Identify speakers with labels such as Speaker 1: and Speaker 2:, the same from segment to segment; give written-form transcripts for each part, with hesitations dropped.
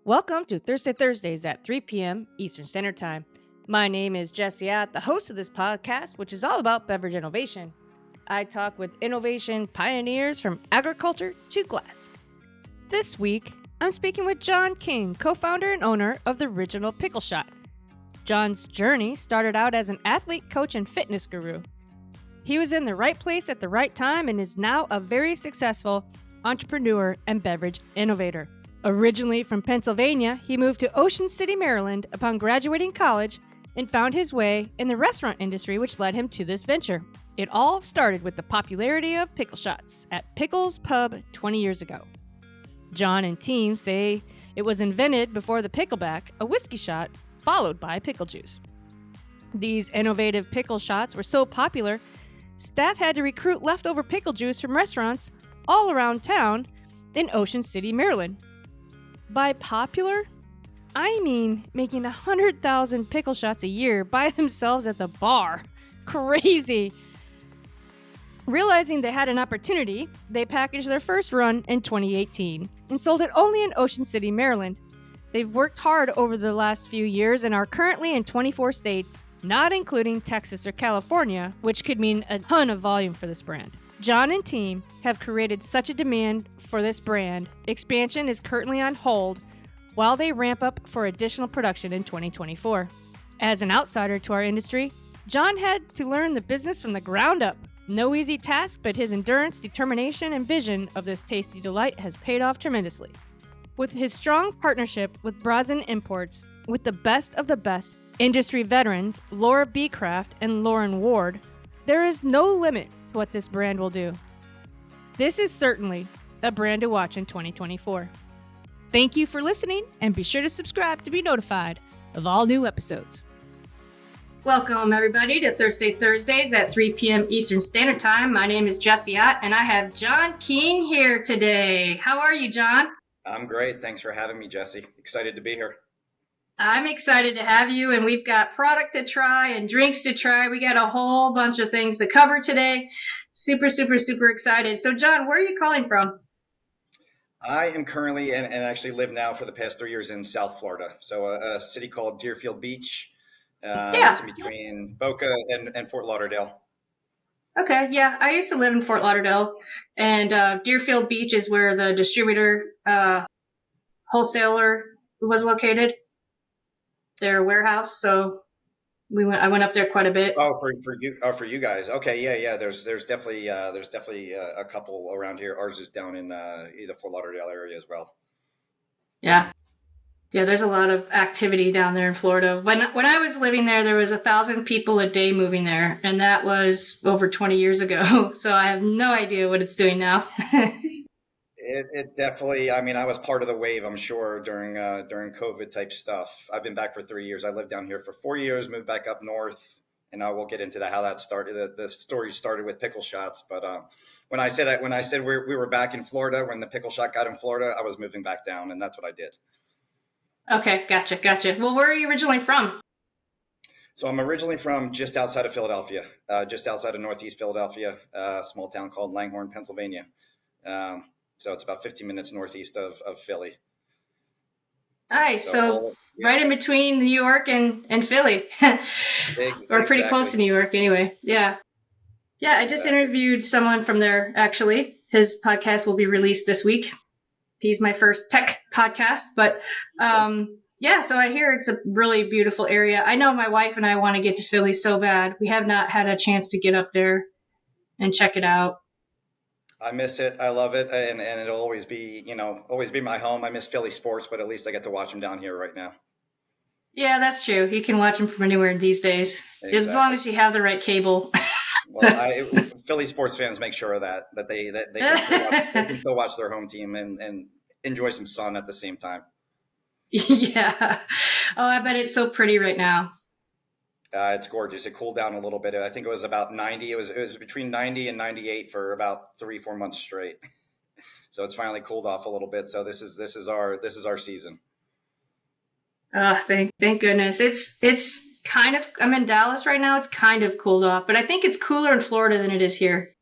Speaker 1: Welcome to Thursday Thursdays at 3 p.m. Eastern Standard Time. My name is Jesse Ott, the host of this podcast, which is all about beverage innovation. I talk with innovation pioneers from agriculture to glass. This week, I'm speaking with John King, co-founder and owner of the original Pickle Shot. John's journey started out as an athlete, coach, and fitness guru. He was in the right place at the right time and is now a very successful entrepreneur and beverage innovator. Originally from Pennsylvania, he moved to Ocean City, Maryland upon graduating college and found his way in the restaurant industry, which led him to this venture. It all started with the popularity of pickle shots at Pickle's Pub 20 years ago. John and team say it was invented before the pickleback, a whiskey shot, followed by pickle juice. These innovative pickle shots were so popular, staff had to recruit leftover pickle juice from restaurants all around town in Ocean City, Maryland. By popular, I mean making 100,000 pickle shots a year by themselves at the bar. Crazy. Realizing they had an opportunity, they packaged their first run in 2018 and sold it only in Ocean City, Maryland. They've worked hard over the last few years and are currently in 24 states, not including Texas or California, which could mean a ton of volume for this brand. John and team have created such a demand for this brand. Expansion is currently on hold while they ramp up for additional production in 2024. As an outsider to our industry, John had to learn the business from the ground up. No easy task, but his endurance, determination, and vision of this tasty delight has paid off tremendously. With his strong partnership with Brazen Imports, with the best of the best industry veterans, Laura Beecraft and Lauren Ward, there is no limit to what this brand will do. This is certainly a brand to watch in 2024. Thank you for listening, and be sure to subscribe to be notified of all new episodes. Welcome, everybody, to Thursday Thursdays at 3 p.m. Eastern Standard Time. My name is Jesse Ott, and I have John King here today. How are you, John?
Speaker 2: I'm great. Thanks for having me, Jesse. Excited to be here.
Speaker 1: I'm excited to have you, and we've got product to try and drinks to try. We got a whole bunch of things to cover today. Super excited. So, John, where are you calling from?
Speaker 2: I am currently, and actually live now for the past 3 years in South Florida. So a city called Deerfield Beach. It's in between Boca and Fort Lauderdale.
Speaker 1: Okay, yeah. I used to live in Fort Lauderdale, and Deerfield Beach is where the distributor wholesaler was located. Their warehouse, so I went up there quite a bit.
Speaker 2: Oh, for you guys. Okay, yeah. There's definitely a couple around here. Ours is down in the Fort Lauderdale area as well.
Speaker 1: Yeah. There's a lot of activity down there in Florida. When I was living there was 1,000 people a day moving there, and that was over 20 years ago. So I have no idea what it's doing now.
Speaker 2: It definitely, I mean, I was part of the wave, I'm sure, during COVID type stuff. I've been back for 3 years. I lived down here for 4 years, moved back up north, and I will get into how that started. The story started with pickle shots. But when I said we were back in Florida, when the pickle shot got in Florida, I was moving back down, and that's what I did.
Speaker 1: Okay, gotcha. Well, where are you originally from?
Speaker 2: So I'm originally from just outside of Philadelphia, just outside of Northeast Philadelphia, a small town called Langhorne, Pennsylvania. So it's about 15 minutes northeast of Philly.
Speaker 1: Nice. So right in between New York and Philly. Or pretty close to New York anyway. Yeah. I just interviewed someone from there, actually. His podcast will be released this week. He's my first tech podcast. But so I hear it's a really beautiful area. I know my wife and I want to get to Philly so bad. We have not had a chance to get up there and check it out.
Speaker 2: I miss it. I love it. And it'll always be my home. I miss Philly sports, but at least I get to watch them down here right now. Yeah,
Speaker 1: that's true. You can watch them from anywhere these days, exactly. As long as you have the right cable.
Speaker 2: Well, Philly sports fans make sure of that they can still watch their home team and enjoy some sun at the same time.
Speaker 1: Yeah. Oh, I bet it's so pretty right now.
Speaker 2: It's gorgeous. It cooled down a little bit. I think it was about 90. It was between 90 and 98 for about 3-4 months straight. So it's finally cooled off a little bit. So this is our season.
Speaker 1: Thank goodness. It's kind of, I'm in Dallas right now. It's kind of cooled off, but I think it's cooler in Florida than it is here,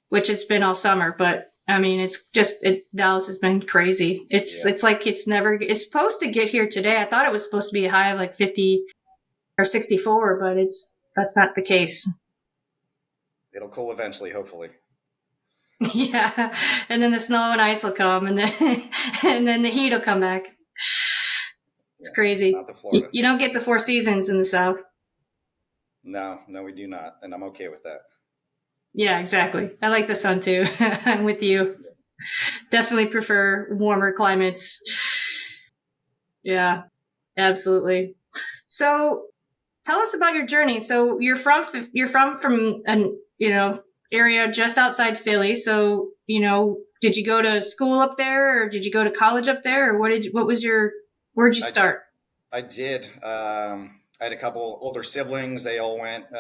Speaker 1: which it's been all summer, but
Speaker 3: I mean, Dallas has been crazy. It's like it's supposed to get here today. I thought it was supposed to be a high of like 50 or 64, but that's not the case.
Speaker 2: It'll cool eventually, hopefully.
Speaker 3: Yeah, and then the snow and ice will come, and then and then the heat will come back. It's crazy.
Speaker 2: Not the Florida.
Speaker 3: You don't get the 4 seasons in the South.
Speaker 2: No, we do not, and I'm okay with that.
Speaker 3: Yeah, exactly. I like the sun too. I'm with you. Definitely prefer warmer climates. Yeah, absolutely. So tell us about your journey. So you're from an area just outside Philly. So did you go to school up there, or did you go to college up there, or where'd you start?
Speaker 2: I did. I had a couple older siblings. They all went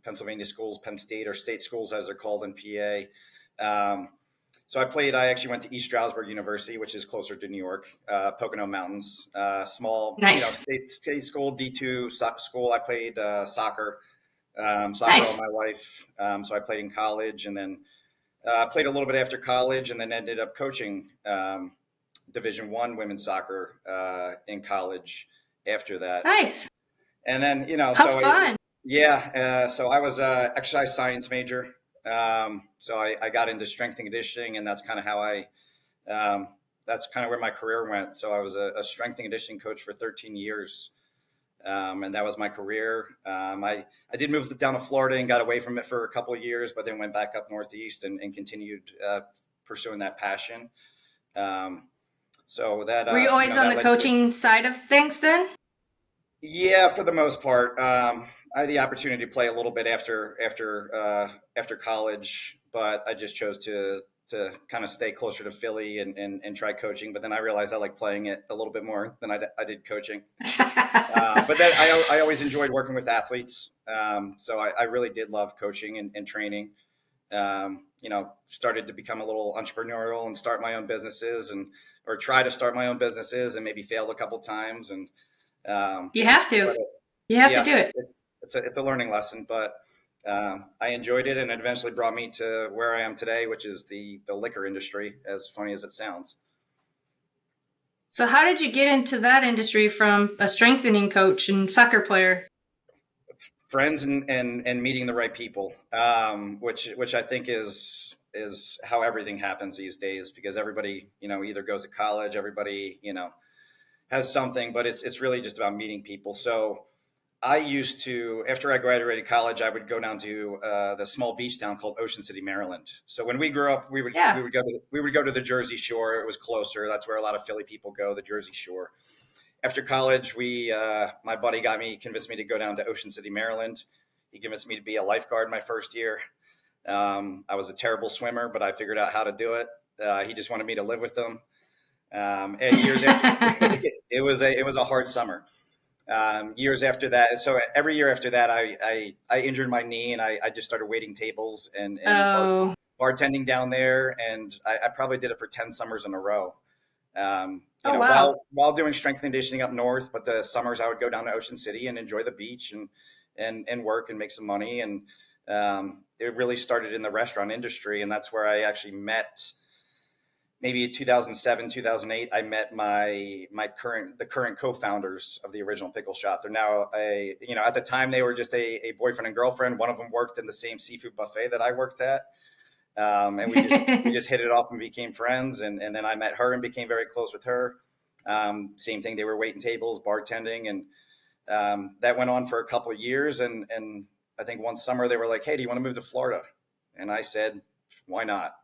Speaker 2: Pennsylvania schools, Penn State, or state schools as they're called in PA. So I actually went to East Stroudsburg University, which is closer to New York, Pocono Mountains, small,
Speaker 3: Nice.
Speaker 2: state school, D2 soccer school. I played soccer
Speaker 3: Nice.
Speaker 2: all my life. So I played in college, and then played a little bit after college, and then ended up coaching Division I women's soccer in college after that.
Speaker 3: Nice.
Speaker 2: And then,
Speaker 3: How fun.
Speaker 2: So I was a exercise science major. So I got into strength and conditioning, and that's kind of that's kind of where my career went. So I was a strength and conditioning coach for 13 years. And that was my career. I did move down to Florida and got away from it for a couple of years, but then went back up Northeast and continued pursuing that passion. So that
Speaker 3: were you always on the coaching side of things then?
Speaker 2: Yeah, for the most part. I had the opportunity to play a little bit after college, but I just chose to kind of stay closer to Philly and try coaching. But then I realized I like playing it a little bit more than I did coaching. But then I always enjoyed working with athletes. So I really did love coaching and training. Started to become a little entrepreneurial and start my own businesses or try to start my own businesses, and maybe failed a couple times. And
Speaker 3: you have to. You have to do it.
Speaker 2: It's a learning lesson, but I enjoyed it, and it eventually brought me to where I am today, which is the liquor industry, as funny as it sounds.
Speaker 3: So how did you get into that industry from a strengthening coach and soccer player?
Speaker 2: Friends and meeting the right people, which I think is how everything happens these days, because everybody, either goes to college, everybody, has something, but it's really just about meeting people. So I used to, after I graduated college, I would go down to the small beach town called Ocean City, Maryland. So when we grew up, we would go to the Jersey Shore. It was closer. That's where a lot of Philly people go, the Jersey Shore. After college, my buddy convinced me to go down to Ocean City, Maryland. He convinced me to be a lifeguard my first year. I was a terrible swimmer, but I figured out how to do it. He just wanted me to live with them. And years after, it was a hard summer. Years after that, so every year after that, I injured my knee, and I just started waiting tables and bartending down there, and I probably did it for 10 summers in a row.
Speaker 3: Wow.
Speaker 2: While doing strength and conditioning up north, but the summers I would go down to Ocean City and enjoy the beach and work and make some money. And it really started in the restaurant industry, and that's where I actually met. Maybe 2007, 2008, I met the current co-founders of the original Pickle Shop. They're now at the time they were just a boyfriend and girlfriend. One of them worked in the same seafood buffet that I worked at. And we just hit it off and became friends. And then I met her and became very close with her. Same thing. They were waiting tables, bartending. And that went on for a couple of years. And I think one summer they were like, "Hey, do you want to move to Florida?" And I said, "Why not?"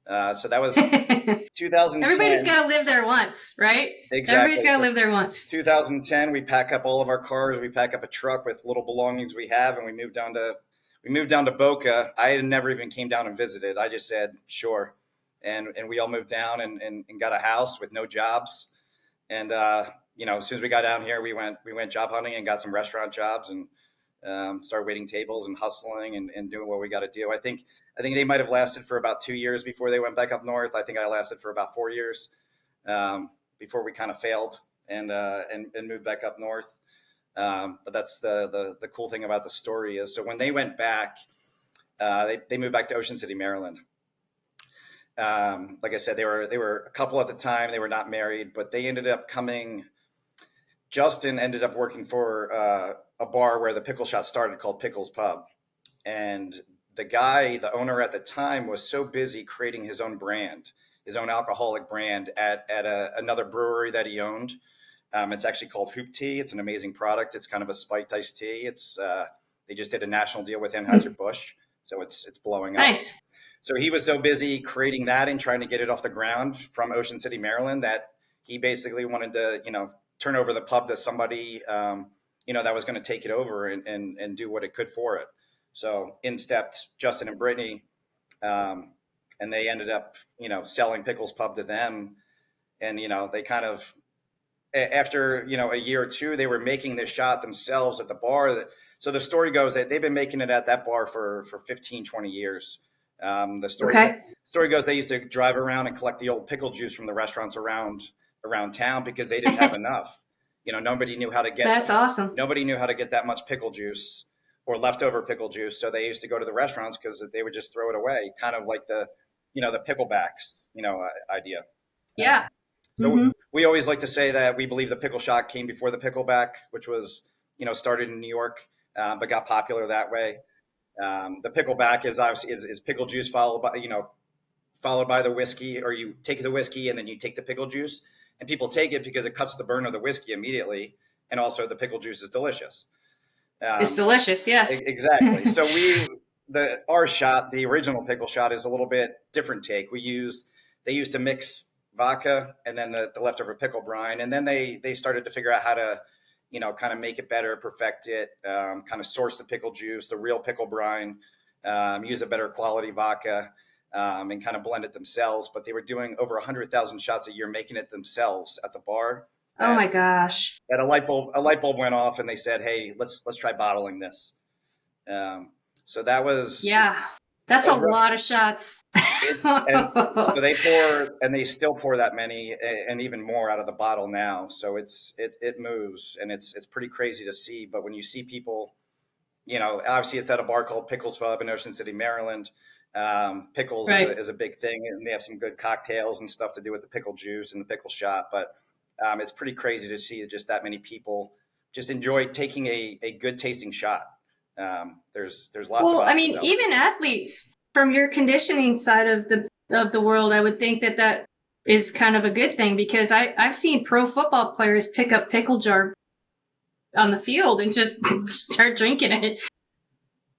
Speaker 2: So that was 2010.
Speaker 3: Everybody's got to live there once, right?
Speaker 2: Exactly.
Speaker 3: Everybody's got to live there once.
Speaker 2: 2010, we pack up all of our cars. We pack up a truck with little belongings we have, and we moved down to Boca. I had never even came down and visited. I just said, sure. And we all moved down and got a house with no jobs. And, as soon as we got down here, we went job hunting and got some restaurant jobs and started waiting tables and hustling and doing what we got to do. I think they might have lasted for about 2 years before they went back up north. I think I lasted for about 4 years before we kind of failed and moved back up north. But that's the cool thing about the story is, so when they went back, they moved back to Ocean City, Maryland. Like I said, they were a couple at the time. They were not married, but they ended up coming. Justin ended up working for a bar where the pickle shot started called Pickle's Pub. And the owner at the time, was so busy creating his own brand, his own alcoholic brand at another brewery that he owned. It's actually called Hoop Tea. It's an amazing product. It's kind of a spiked iced tea. They just did a national deal with Anheuser-Busch, so it's blowing up.
Speaker 3: Nice.
Speaker 2: So he was so busy creating that and trying to get it off the ground from Ocean City, Maryland, that he basically wanted to, turn over the pub to somebody, that was going to take it over and do what it could for it. So in stepped Justin and Brittany, and they ended up, selling Pickle's Pub to them. And, they kind of, after, a year or two, they were making this shot themselves at the bar. So the story goes that they've been making it at that bar for 15, 20 years. The story goes they used to drive around and collect the old pickle juice from the restaurants around town because they didn't have enough. Nobody knew how to get.
Speaker 3: That's awesome.
Speaker 2: Nobody knew how to get that much pickle juice or leftover pickle juice, so they used to go to the restaurants because they would just throw it away, kind of like the picklebacks, idea.
Speaker 3: Yeah.
Speaker 2: So we always like to say that we believe the pickle shot came before the pickleback, which was started in New York, but got popular that way. The pickleback is obviously is pickle juice followed by the whiskey, or you take the whiskey and then you take the pickle juice, and people take it because it cuts the burn of the whiskey immediately, and also the pickle juice is delicious.
Speaker 3: It's delicious, yes.
Speaker 2: Exactly. So our shot, the original pickle shot, is a little bit different take. They used to mix vodka and then the leftover pickle brine, and then they started to figure out how to kind of make it better, perfect it, kind of source the pickle juice, the real pickle brine, use a better quality vodka, and kind of blend it themselves. But they were doing over 100,000 shots a year, making it themselves at the bar.
Speaker 3: Oh my gosh!
Speaker 2: And a light bulb went off, and they said, "Hey, let's try bottling this." So that was
Speaker 3: that's a lot of shots.
Speaker 2: So they still pour that many and even more out of the bottle now. So it moves, and it's pretty crazy to see. But when you see people, obviously it's at a bar called Pickle's Pub in Ocean City, Maryland. Pickles is a big thing, and they have some good cocktails and stuff to do with the pickle juice and the pickle shot. But it's pretty crazy to see just that many people just enjoy taking a good tasting shot. There's lots of options.
Speaker 3: I mean, even athletes, from your conditioning side of the world, I would think that is kind of a good thing, because I've seen pro football players pick up pickle jar on the field and just start drinking it.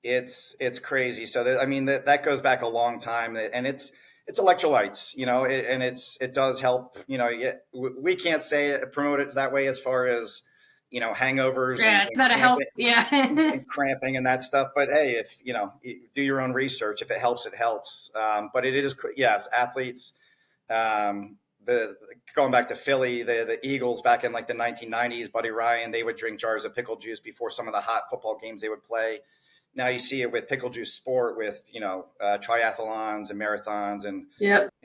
Speaker 2: It's crazy. So that goes back a long time, and it's electrolytes, and it does help. We can't promote it that way as far as hangovers.
Speaker 3: It's not a help. Yeah.
Speaker 2: And cramping and that stuff. But hey, if you do your own research, if it helps, it helps. But it is, yes, athletes. Going back to Philly, the Eagles back in like the 1990s, Buddy Ryan, they would drink jars of pickle juice before some of the hot football games they would play. Now you see it with pickle juice sport, with triathlons and marathons and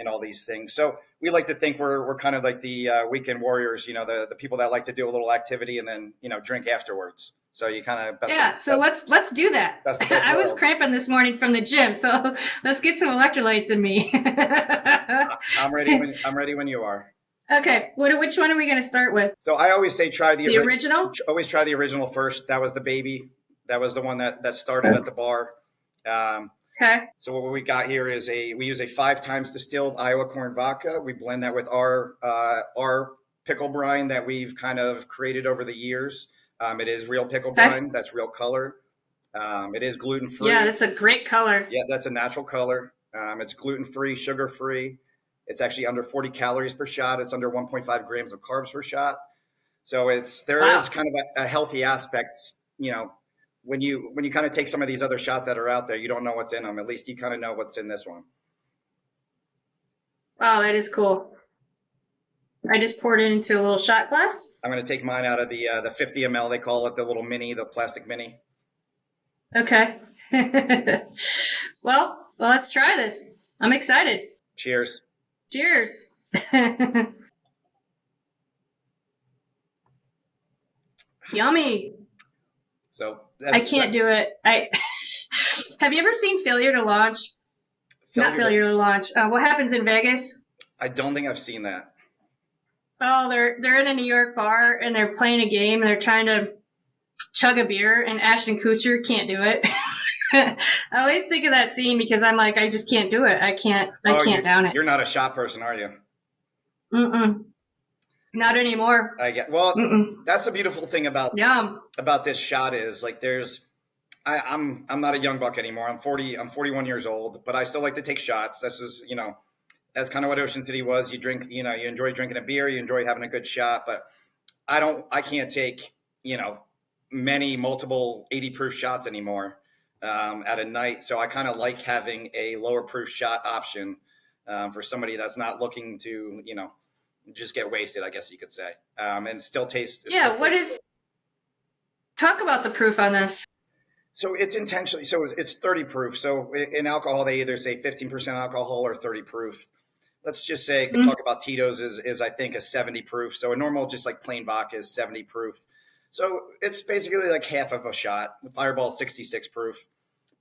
Speaker 2: all these things. So we like to think we're kind of like the weekend warriors, the people that like to do a little activity and then drink afterwards. So you kind of
Speaker 3: so let's do that. I was cramping this morning from the gym, so let's get some electrolytes in me.
Speaker 2: I'm ready when you are.
Speaker 3: Okay, which one are we going to start with?
Speaker 2: So I always say try the
Speaker 3: original.
Speaker 2: Always try the original first. That was the baby. That was the one that started at the bar.
Speaker 3: Okay.
Speaker 2: So what we got here is we use a 5 times distilled Iowa corn vodka. We blend that with our pickle brine that we've kind of created over the years. It is real pickle brine. That's real color. It is gluten free.
Speaker 3: Yeah, that's a great color.
Speaker 2: Yeah, that's a natural color. It's gluten free, sugar free. It's actually under 40 calories per shot. It's under 1.5 grams of carbs per shot. So there is kind of a healthy aspect, when you kind of take some of these other shots that are out there, you don't know what's in them. At least you kind of know what's in this one.
Speaker 3: Wow, that is cool. I just poured it into a little shot glass.
Speaker 2: I'm going to take mine out of the 50 ml. They call it the plastic mini.
Speaker 3: Okay. Well, let's try this. I'm excited.
Speaker 2: Cheers.
Speaker 3: Cheers. Yummy.
Speaker 2: So
Speaker 3: I can't do it. Have you ever seen Failure to Launch? Not failure to launch. What happens in Vegas?
Speaker 2: I don't think I've seen that.
Speaker 3: Oh, they're in a New York bar and they're playing a game and they're trying to chug a beer and Ashton Kutcher can't do it. I always think of that scene because I'm like, I just can't do it. I can't down it.
Speaker 2: You're not a shot person, are you?
Speaker 3: Mm-mm. Not anymore.
Speaker 2: I get. Well,
Speaker 3: Mm-mm.
Speaker 2: That's the beautiful thing about this shot is like I'm not a young buck anymore. I'm 40. I'm 41 years old, but I still like to take shots. This is that's kind of what Ocean City was. You drink, you enjoy drinking a beer, you enjoy having a good shot, but I can't take multiple 80 proof shots anymore at a night. So I kind of like having a lower proof shot option for somebody that's not looking to just get wasted, I guess you could say, and it still tastes.
Speaker 3: Talk about the proof on this.
Speaker 2: So it's intentionally, so it's 30 proof. So in alcohol, they either say 15% alcohol or 30 proof. Let's just say, talk about Tito's is I think a 70 proof. So a normal, just like plain vodka is 70 proof. So it's basically like half of a shot. Fireball is 66 proof.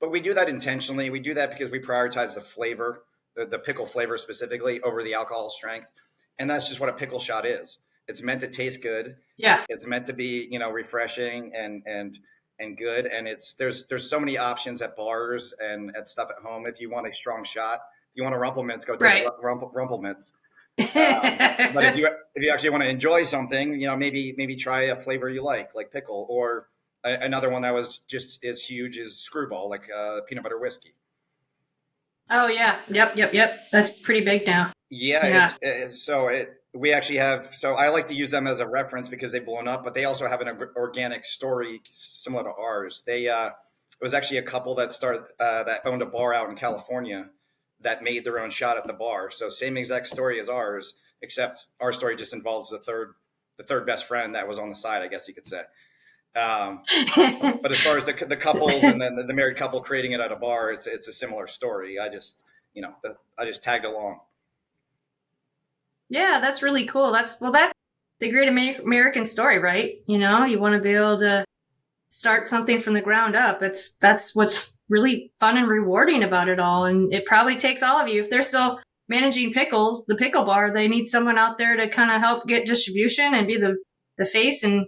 Speaker 2: But we do that intentionally. We do that because we prioritize the flavor, the pickle flavor specifically over the alcohol strength. And that's just what a pickle shot is. It's meant to taste good.
Speaker 3: Yeah.
Speaker 2: It's meant to be, refreshing and good. And there's so many options at bars and at stuff at home. If you want a strong shot, if you want a Rumpelmintz, go take a Rumpelmintz. But if you actually want to enjoy something, maybe try a flavor you like pickle, or another one that was just as huge as Screwball, like peanut butter whiskey.
Speaker 3: Oh yeah, yep. That's pretty big now.
Speaker 2: Yeah. We actually have. So I like to use them as a reference because they've blown up, but they also have an organic story similar to ours. It was actually a couple that owned a bar out in California that made their own shot at the bar. So same exact story as ours, except our story just involves the third best friend that was on the side, I guess you could say. But as far as the couples and then the married couple creating it at a bar, it's a similar story. I just tagged along.
Speaker 3: Yeah, that's really cool. That's the great American story, right? You want to be able to start something from the ground up. That's what's really fun and rewarding about it all. And it probably takes all of you. If they're still managing Pickles, the pickle bar, they need someone out there to kind of help get distribution and be the face and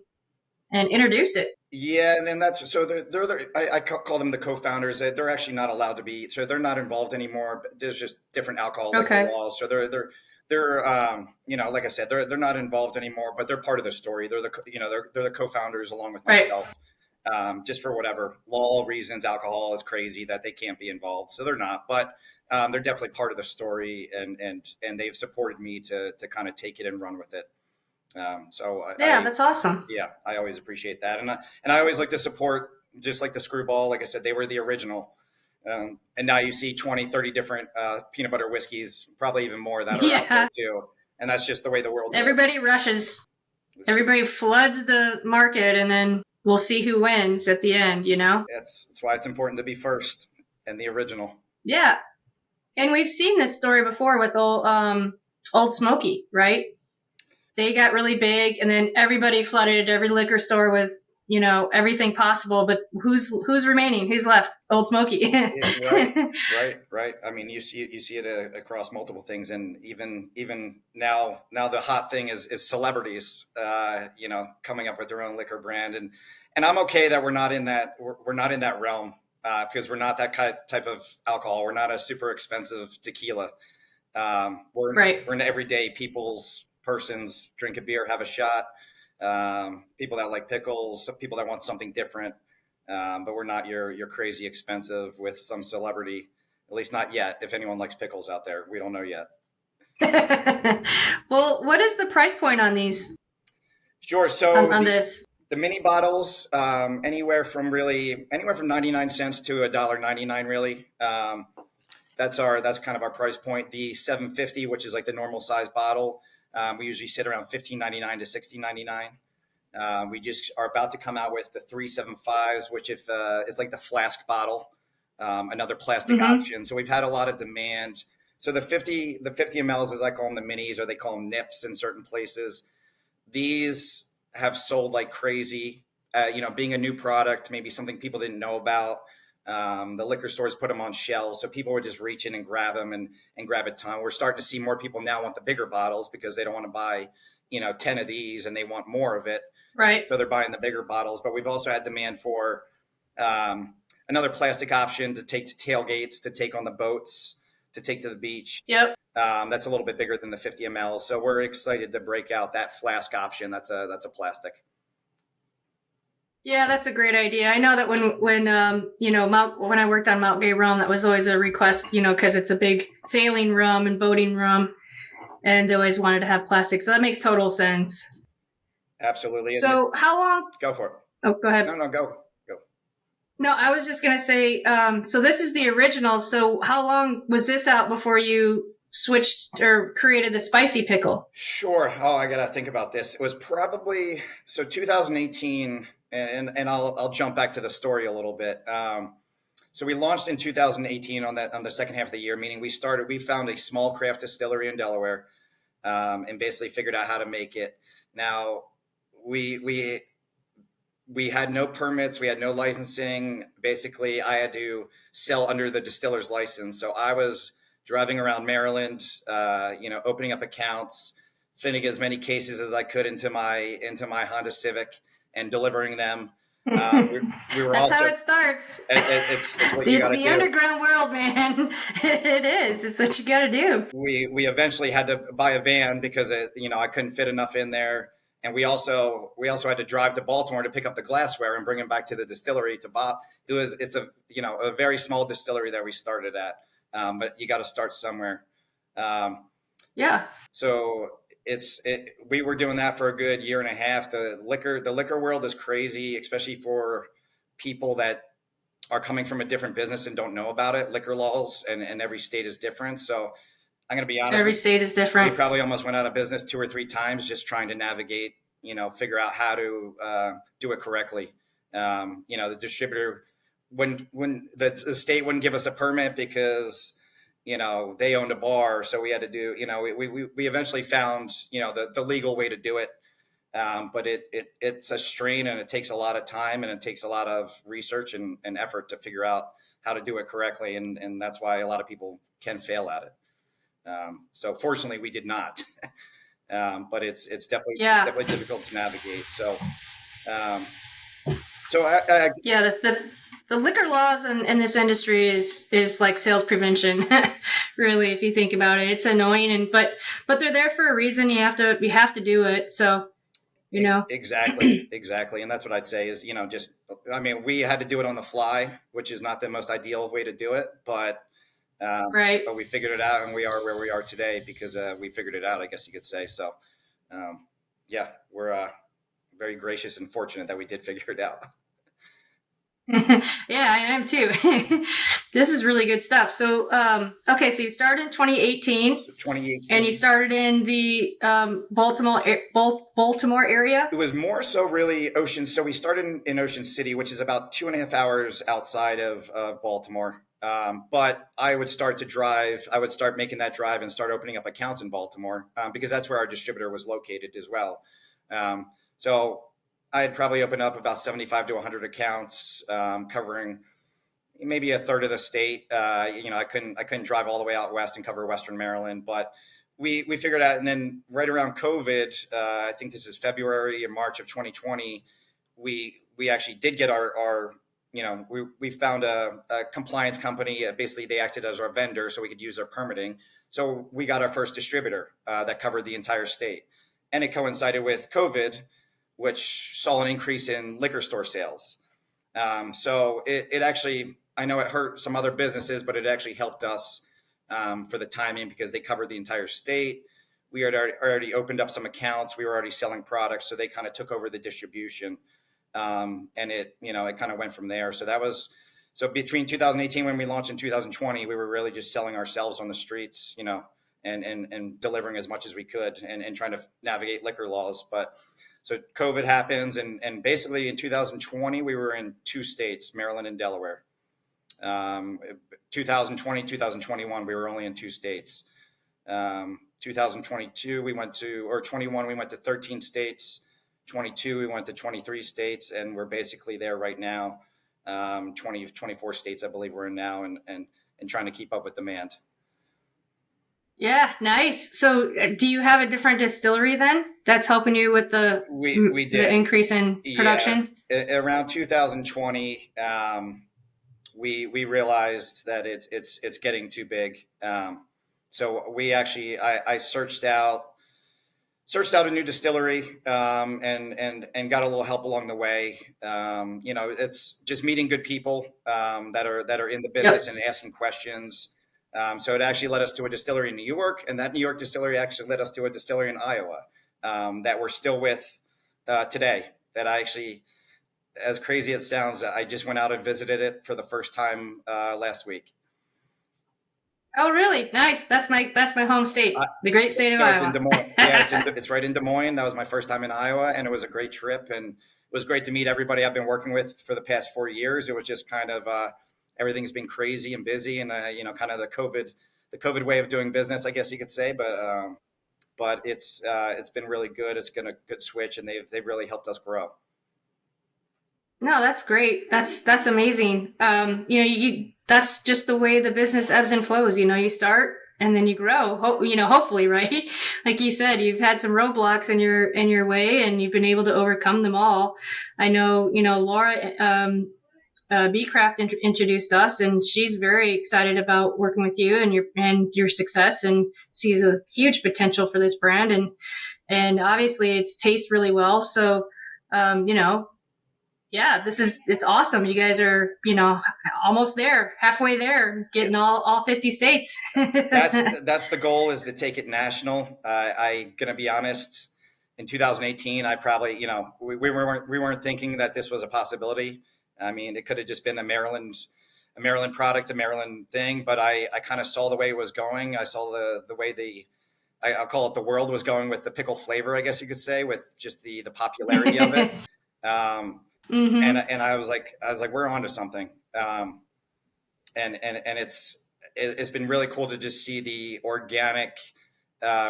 Speaker 3: introduce it.
Speaker 2: Yeah, and then I call them the co-founders. They're actually not allowed to be, so they're not involved anymore. There's just different alcohol laws. So they're like I said, they're not involved anymore, but they're part of the story. They're the co-founders along with myself. Just for whatever law reasons, alcohol is crazy that they can't be involved, so they're not. But they're definitely part of the story, and they've supported me to kind of take it and run with it. That's awesome. Yeah, I always appreciate that, and I always like to support, just like the Screwball. Like I said, they were the original, and now you see 20, 30 different peanut butter whiskeys, probably even more that are out there too. And that's just the way the world.
Speaker 3: Everybody rushes. Everybody floods the market, and then we'll see who wins at the end.
Speaker 2: That's why it's important to be first and the original.
Speaker 3: Yeah, and we've seen this story before with Old Smoky, right? They got really big, and then everybody flooded every liquor store with, everything possible. But who's remaining? Who's left? Old Smoky.
Speaker 2: Yeah, right. I mean, you see it across multiple things, and even now the hot thing is celebrities, coming up with their own liquor brand, and I'm okay that we're not in that realm because we're not that type of alcohol. We're not a super expensive tequila. We're in everyday persons drink a beer, have a shot. People that like pickles, people that want something different, but we're not your crazy expensive with some celebrity. At least not yet. If anyone likes pickles out there, we don't know yet.
Speaker 3: Well, what is the price point on these?
Speaker 2: Sure. So
Speaker 3: on this,
Speaker 2: the mini bottles, anywhere from 99 cents to $1.99, really. That's kind of our price point. The 750, which is like the normal size bottle. We usually sit around $15.99 to $16.99. We just are about to come out with the 375s, which is like the flask bottle, another plastic option. So we've had a lot of demand. So the 50 mLs, as I call them, the minis, or they call them nips in certain places. These have sold like crazy. Being a new product, maybe something people didn't know about. The liquor stores put them on shelves, so people would just reach in and grab them and grab a ton. We're starting to see more people now want the bigger bottles because they don't want to buy, 10 of these and they want more of it.
Speaker 3: Right.
Speaker 2: So they're buying the bigger bottles. But we've also had demand for another plastic option to take to tailgates, to take on the boats, to take to the beach.
Speaker 3: Yep.
Speaker 2: That's a little bit bigger than the 50 ml. So we're excited to break out that flask option. That's a plastic.
Speaker 3: Yeah, that's a great idea. I know that when I worked on Mount Gay rum, that was always a request, because it's a big sailing rum and boating rum, and they always wanted to have plastic. So that makes total sense.
Speaker 2: Absolutely.
Speaker 3: So how long?
Speaker 2: Go for it.
Speaker 3: Oh, go ahead.
Speaker 2: No, go.
Speaker 3: No, I was just gonna say. So this is the original. So how long was this out before you switched or created the spicy pickle?
Speaker 2: Sure. Oh, I gotta think about this. It was probably 2018. And I'll jump back to the story a little bit. So we launched in 2018 on the second half of the year, meaning we found a small craft distillery in Delaware, and basically figured out how to make it. Now we had no permits, we had no licensing. Basically, I had to sell under the distiller's license. So I was driving around Maryland, opening up accounts, fitting as many cases as I could into my Honda Civic, and delivering them. We were
Speaker 3: That's
Speaker 2: also,
Speaker 3: how it starts.
Speaker 2: It's what you gotta do.
Speaker 3: It's the underground world, man. It is. It's what you got to do.
Speaker 2: We eventually had to buy a van because I couldn't fit enough in there, and we also had to drive to Baltimore to pick up the glassware and bring them back to the distillery to Bob. It's a very small distillery that we started at, but you got to start somewhere.
Speaker 3: Yeah.
Speaker 2: So we were doing that for a good year and a half. The liquor world is crazy, especially for people that are coming from a different business and don't know about it. Liquor laws and every state is different. So I'm going to be honest.
Speaker 3: Every state is different.
Speaker 2: We probably almost went out of business 2 or 3 times just trying to navigate, figure out how to do it correctly. The distributor, when the state wouldn't give us a permit because they owned a bar. So we had to do, we eventually found, the legal way to do it. But it's a strain, and it takes a lot of time, and it takes a lot of research and effort to figure out how to do it correctly. And that's why a lot of people can fail at it. So fortunately we did not, but it's definitely difficult to navigate. So,
Speaker 3: the liquor laws in this industry is like sales prevention, really, if you think about it. It's annoying, but they're there for a reason. You have to do it. So,
Speaker 2: Exactly. And that's what I'd say is, we had to do it on the fly, which is not the most ideal way to do it, but
Speaker 3: right.
Speaker 2: But we figured it out, and we are where we are today because we figured it out, I guess you could say. So, we're very gracious and fortunate that we did figure it out.
Speaker 3: Yeah, I am too. This is really good stuff. So, so you started in 2018.
Speaker 2: So 2018.
Speaker 3: And you started in the Baltimore area?
Speaker 2: It was more so really Ocean. So we started in Ocean City, which is about 2.5 hours outside of Baltimore. But I would start making that drive and start opening up accounts in Baltimore because that's where our distributor was located as well. So I had probably opened up about 75 to 100 accounts, covering maybe a third of the state. I couldn't drive all the way out west and cover Western Maryland, but we figured out. And then right around COVID, I think this is February and March of 2020, we actually did get our we found a compliance company. Basically, they acted as our vendor so we could use their permitting. So we got our first distributor that covered the entire state. And it coincided with COVID, which saw an increase in liquor store sales. So it actually, I know it hurt some other businesses, but it actually helped us for the timing because they covered the entire state. We had already opened up some accounts. We were already selling products. So they kind of took over the distribution. And it kind of went from there. So between 2018, when we launched in 2020, we were really just selling ourselves on the streets, and delivering as much as we could and trying to navigate liquor laws. But so COVID happens. And basically in 2020, we were in 2 states, Maryland and Delaware. 2020, 2021, we were only in 2 states. 2022, 21, we went to 13 states. 22, we went to 23 states, and we're basically there right now. 24 states, I believe we're in now, and trying to keep up with demand.
Speaker 3: Yeah, nice. So, do you have a different distillery then that's helping you with
Speaker 2: We
Speaker 3: the
Speaker 2: did.
Speaker 3: increase in
Speaker 2: Yeah.
Speaker 3: production?
Speaker 2: Around 2020, we realized that it's getting too big. So we actually I searched out a new distillery, and got a little help along the way. It's just meeting good people, that are in the business
Speaker 3: Yep.
Speaker 2: and asking questions. So it actually led us to a distillery in New York, and that New York distillery actually led us to a distillery in Iowa, that we're still with today. That I actually, as crazy as it sounds, I just went out and visited it for the first time last week.
Speaker 3: Oh, really? Nice. That's my home
Speaker 2: Uh,
Speaker 3: state, the great state of
Speaker 2: so it's in
Speaker 3: Iowa.
Speaker 2: Des Moines. Yeah, it's right in Des Moines. That was my first time in Iowa, and it was a great trip, and it was great to meet everybody I've been working with for the past 4 years. It was just kind of everything's been crazy and busy, and kind of the COVID way of doing business, I guess you could say. But it's been really good. It's been a good switch, and they've really helped us grow.
Speaker 3: No, that's great. That's amazing. That's just the way the business ebbs and flows. You start and then you grow. Hopefully, right? Like you said, you've had some roadblocks in your way, and you've been able to overcome them all. I know, Laura B Craft introduced us, and she's very excited about working with you and your success, and sees a huge potential for this brand, and obviously it tastes really well. So, um, you know, yeah, it's awesome. You guys are, almost there, halfway there, getting
Speaker 2: It's
Speaker 3: all 50 states.
Speaker 2: that's the goal, is to take it national. I gonna be honest. In 2018, I probably, we weren't thinking that this was a possibility. I mean, it could have just been a Maryland product, a Maryland thing. But I kind of saw the way it was going. I saw the way I'll call it, the world was going with the pickle flavor, I guess you could say, with just the popularity of it. Um, and
Speaker 3: Hmm.
Speaker 2: and I was like, we're onto something. And it's been really cool to just see the organic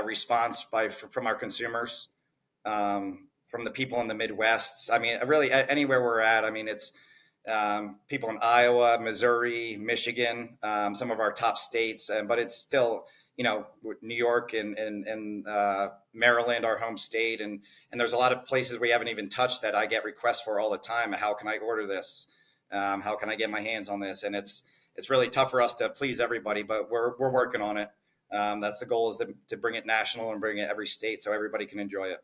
Speaker 2: response from our consumers, from the people in the Midwest. I mean, really, anywhere we're at. I mean, it's people in Iowa, Missouri, Michigan, some of our top states, but it's still, New York and Maryland, our home state, and there's a lot of places we haven't even touched that I get requests for all the time. How can I order this? How can I get my hands on this? And it's really tough for us to please everybody, but we're working on it. That's the goal, is to bring it national and bring it every state so everybody can enjoy it.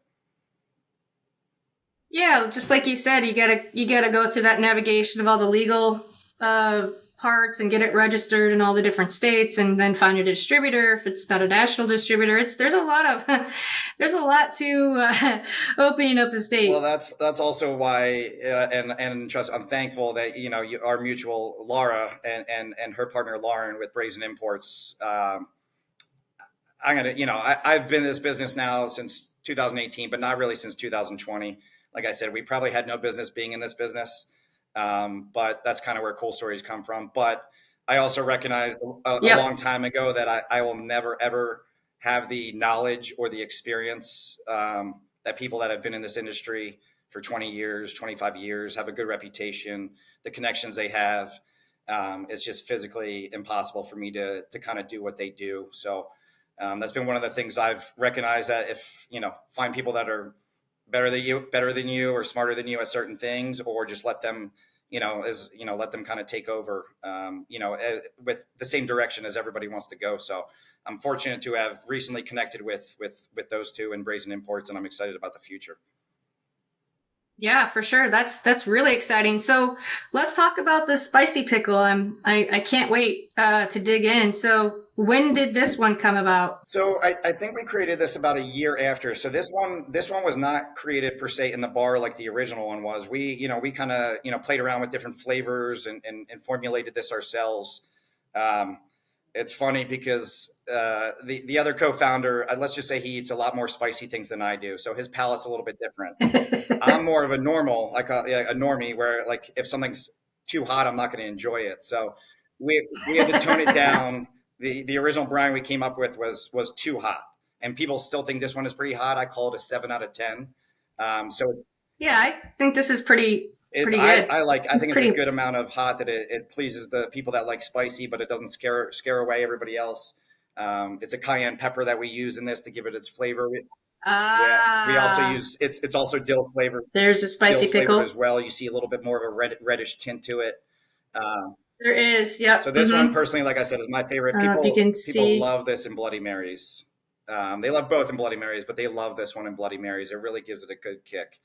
Speaker 3: Yeah, just like you said, you gotta go through that navigation of all the legal uh, parts and get it registered in all the different states, and then find a distributor. If it's not a national distributor, there's a lot of there's a lot to opening up a
Speaker 2: Well,
Speaker 3: state.
Speaker 2: that's also why, and trust. I'm thankful that our mutual Laura and her partner Lauren with Brazen Imports. I've been in this business now since 2018, but not really since 2020. Like I said, we probably had no business being in this business, but that's kind of where cool stories come from. But I also recognized a long
Speaker 3: Yep.
Speaker 2: time ago that I will never ever have the knowledge or the experience, that people that have been in this industry for 20 years, 25 years, have a good reputation, the connections they have. It's just physically impossible for me to kind of do what they do. So that's been one of the things I've recognized, that if find people that are better than you, or smarter than you at certain things, or just let them, let them kind of take over, with the same direction as everybody wants to go. So I'm fortunate to have recently connected with those two in Brazen Imports, and I'm excited about the future.
Speaker 3: Yeah, for sure. That's really exciting. So let's talk about the spicy pickle. I can't wait to dig in. So when did this one come about?
Speaker 2: So I think we created this about a year after. So this one was not created per se in the bar like the original one was. We kind of played around with different flavors and formulated this ourselves. Um, it's funny because the other co-founder, let's just say, he eats a lot more spicy things than I do, so his palate's a little bit different. I'm more of a normal, like a normie, where, like, if something's too hot, I'm not going to enjoy it. So we had to tone it down. The original brine we came up with was too hot, and people still think this one is pretty hot. I call it a 7 out of 10. So
Speaker 3: Yeah, I think this is pretty Pretty good.
Speaker 2: I think it's a good amount of hot that it pleases the people that like spicy, but it doesn't scare away everybody else. It's a cayenne pepper that we use in this to give it its flavor. Yeah, we also use it's also dill flavored.
Speaker 3: There's a spicy pickle
Speaker 2: as well. You see a little bit more of a reddish tint to it.
Speaker 3: There is, yep.
Speaker 2: So this one, personally, like I said, is my favorite. People love this in Bloody Marys. They love both in Bloody Marys, but they love this one in Bloody Marys. It really gives it a good kick.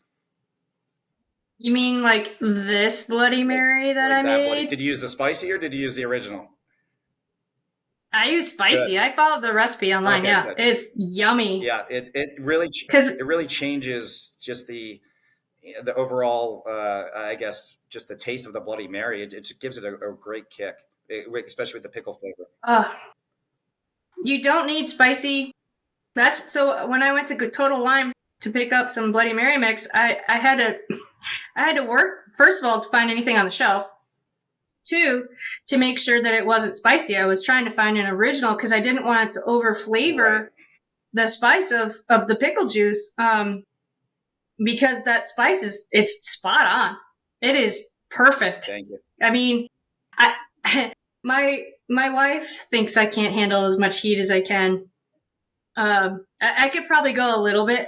Speaker 3: You mean like this Bloody Mary that I made?
Speaker 2: Did you use the spicy or did you use the original?
Speaker 3: I use spicy. Good. I followed the recipe online. Okay, good. It's yummy.
Speaker 2: Yeah, it really changes just the overall, I guess, just the taste of the Bloody Mary. It gives it a great kick, especially with the pickle flavor.
Speaker 3: You don't need spicy. So when I went to Total Wine to pick up some Bloody Mary mix, I had to work, first of all, to find anything on the shelf. 2, to make sure that it wasn't spicy. I was trying to find an original because I didn't want it to over flavor the spice of the pickle juice. Because that spice it's spot on. It is perfect.
Speaker 2: Thank you.
Speaker 3: I mean, my wife thinks I can't handle as much heat as I can. I could probably go a little bit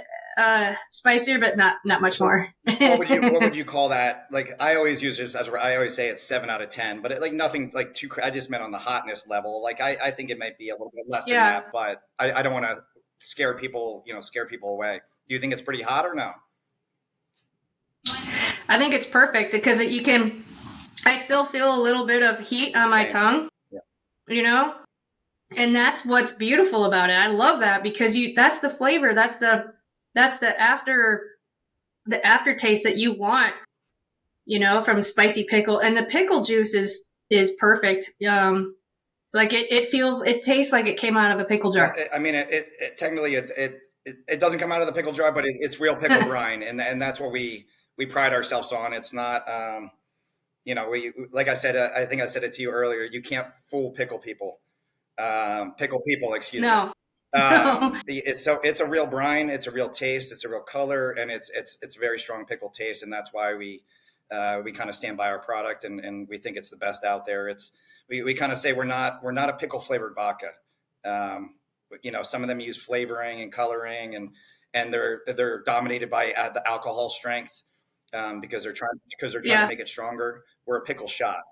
Speaker 3: spicier, but not much more.
Speaker 2: what would you call that? Like, I always use this I always say it's 7 out of 10, but nothing like too. I just meant on the hotness level. Like, I think it might be a little bit less than that, but I don't want to scare people away. Do you think it's pretty hot or no?
Speaker 3: I think it's perfect because I still feel a little bit of heat on my tongue, and that's what's beautiful about it. I love that because that's the flavor. That's the aftertaste that you want, from spicy pickle. And the pickle juice is perfect. Like it tastes like it came out of a pickle jar.
Speaker 2: Well, I mean, it technically it doesn't come out of the pickle jar, but it's real pickle brine, and that's what we pride ourselves on. It's not, like I said, I think I said it to you earlier. You can't fool pickle people. Excuse me. It's a real brine. It's a real taste. It's a real color, and it's very strong pickle taste, and that's why we kind of stand by our product, and we think it's the best out there. We kind of say we're not a pickle flavored vodka. Some of them use flavoring and coloring, and they're dominated by the alcohol strength because they're trying to make it stronger. We're a pickle shot,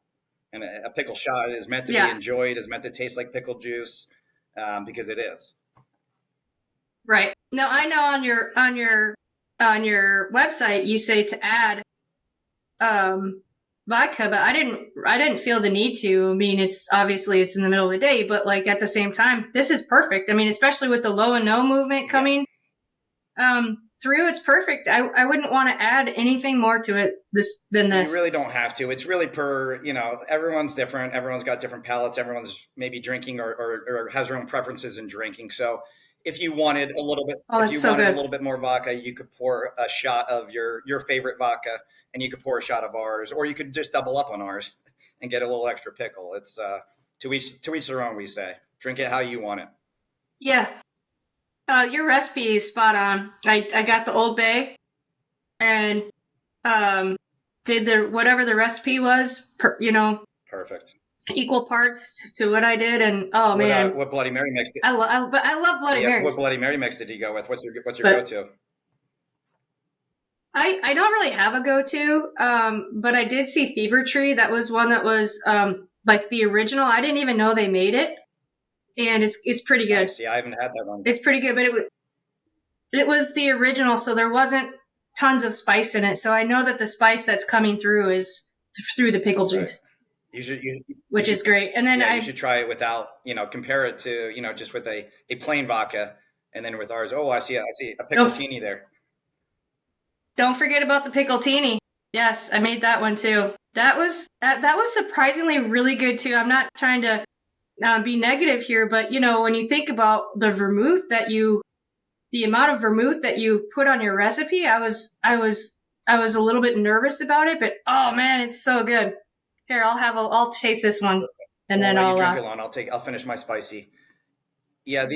Speaker 2: and a pickle shot is meant to be enjoyed, is meant to taste like pickle juice because it is.
Speaker 3: Right. Now I know on your website you say to add vodka, but I didn't feel the need to. I mean, it's in the middle of the day, but like at the same time, this is perfect. I mean, especially with the low and no movement coming through, it's perfect. I wouldn't want to add anything more to it than this.
Speaker 2: You really don't have to. It's really everyone's different. Everyone's got different palates. Everyone's maybe drinking or has their own preferences in drinking. So if you wanted a little bit, a little bit more vodka, you could pour a shot of your favorite vodka, and you could pour a shot of ours, or you could just double up on ours and get a little extra pickle. It's to each their own. We say, drink it how you want it.
Speaker 3: Yeah, your recipe is spot on. I got the Old Bay, and did whatever the recipe was.
Speaker 2: Perfect.
Speaker 3: Equal parts to what I did, and man,
Speaker 2: what Bloody Mary mix?
Speaker 3: I love Bloody Mary.
Speaker 2: What Bloody Mary mix did you go with? What's your go-to?
Speaker 3: I don't really have a go-to, but I did see Fever Tree. That was one that was like the original. I didn't even know they made it, and it's pretty good.
Speaker 2: See, I haven't had that one.
Speaker 3: It's pretty good, but it was the original, so there wasn't tons of spice in it. So I know that the spice that's coming through is through the pickle juice. Which is great. And then
Speaker 2: you should try it without, compare it to, just with a plain vodka, and then with ours. Oh, I see a pickletini there.
Speaker 3: Don't forget about the pickletini. Yes, I made that one too. That was surprisingly really good too. I'm not trying to be negative here, but when you think about the amount of vermouth that you put on your recipe, I was a little bit nervous about it, but oh man, it's so good. Here, I'll taste this one, and then I'll
Speaker 2: drink alone. I'll finish my spicy. Yeah,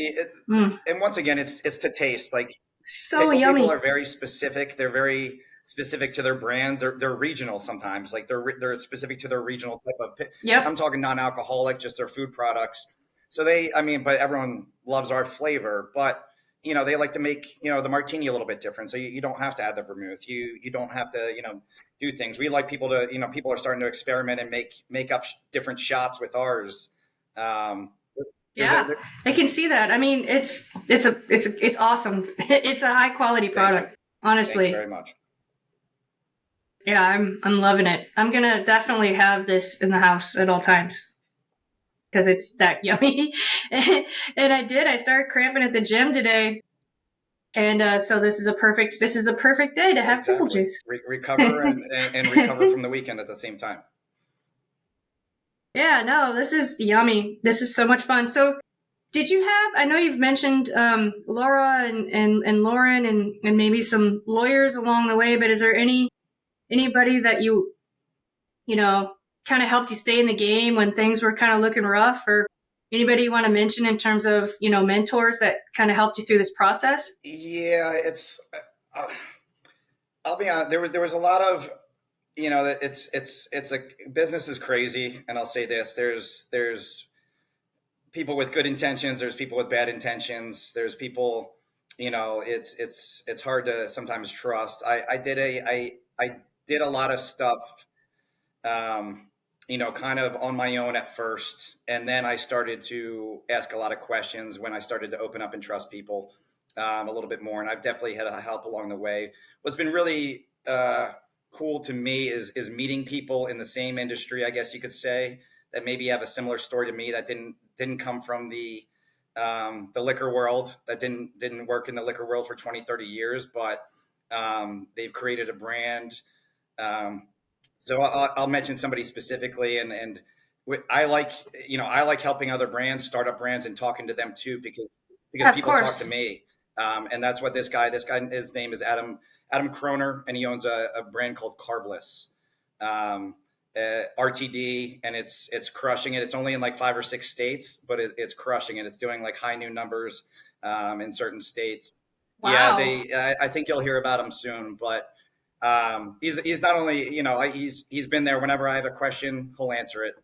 Speaker 2: and once again, it's to taste. Like,
Speaker 3: so yummy.
Speaker 2: People are very specific. They're very specific to their brands. They're regional sometimes, like they're specific to their regional type of.
Speaker 3: Yep.
Speaker 2: I'm talking non-alcoholic, just their food products. So I mean, but everyone loves our flavor, but they like to make the martini a little bit different. So you don't have to add the vermouth. You don't have to do things. We like people to people are starting to experiment and make up different shots with ours.
Speaker 3: Yeah, I can see that. I mean, it's awesome. It's a high quality product, honestly.
Speaker 2: Thank you very much.
Speaker 3: Yeah, I'm loving it. I'm gonna definitely have this in the house at all times because it's that yummy. And I started cramping at the gym today, and so this is the perfect day to have pickle juice.
Speaker 2: Recover and recover from the weekend at the same time.
Speaker 3: Yeah, no, this is yummy. This is so much fun. So, did you have? I know you've mentioned Laura and Lauren and maybe some lawyers along the way, but is there anybody that you kind of helped you stay in the game when things were kind of looking rough, or anybody you want to mention in terms of mentors that kind of helped you through this process?
Speaker 2: Yeah, it's. I'll be honest. There was a lot of. It's a business is crazy, and I'll say this: there's people with good intentions, there's people with bad intentions, there's people, it's hard to sometimes trust. I did a lot of stuff, kind of on my own at first, and then I started to ask a lot of questions when I started to open up and trust people a little bit more, and I've definitely had help along the way. What's been really cool to me is meeting people in the same industry, I guess you could say, that maybe have a similar story to me, that didn't come from the liquor world, that didn't work in the liquor world for 20, 30 years, but they've created a brand. So I'll mention somebody specifically, and I like helping other brands, startup brands, and talking to them too, because people talk to me. And that's what this guy, his name is Adam Kroner, and he owns a brand called Carbless, RTD, and it's crushing it. It's only in like 5 or 6 states, but it's crushing it. It's doing like high new numbers in certain states.
Speaker 3: Wow.
Speaker 2: Yeah, I think you'll hear about him soon, but he's not only, he's been there. Whenever I have a question, he'll answer it,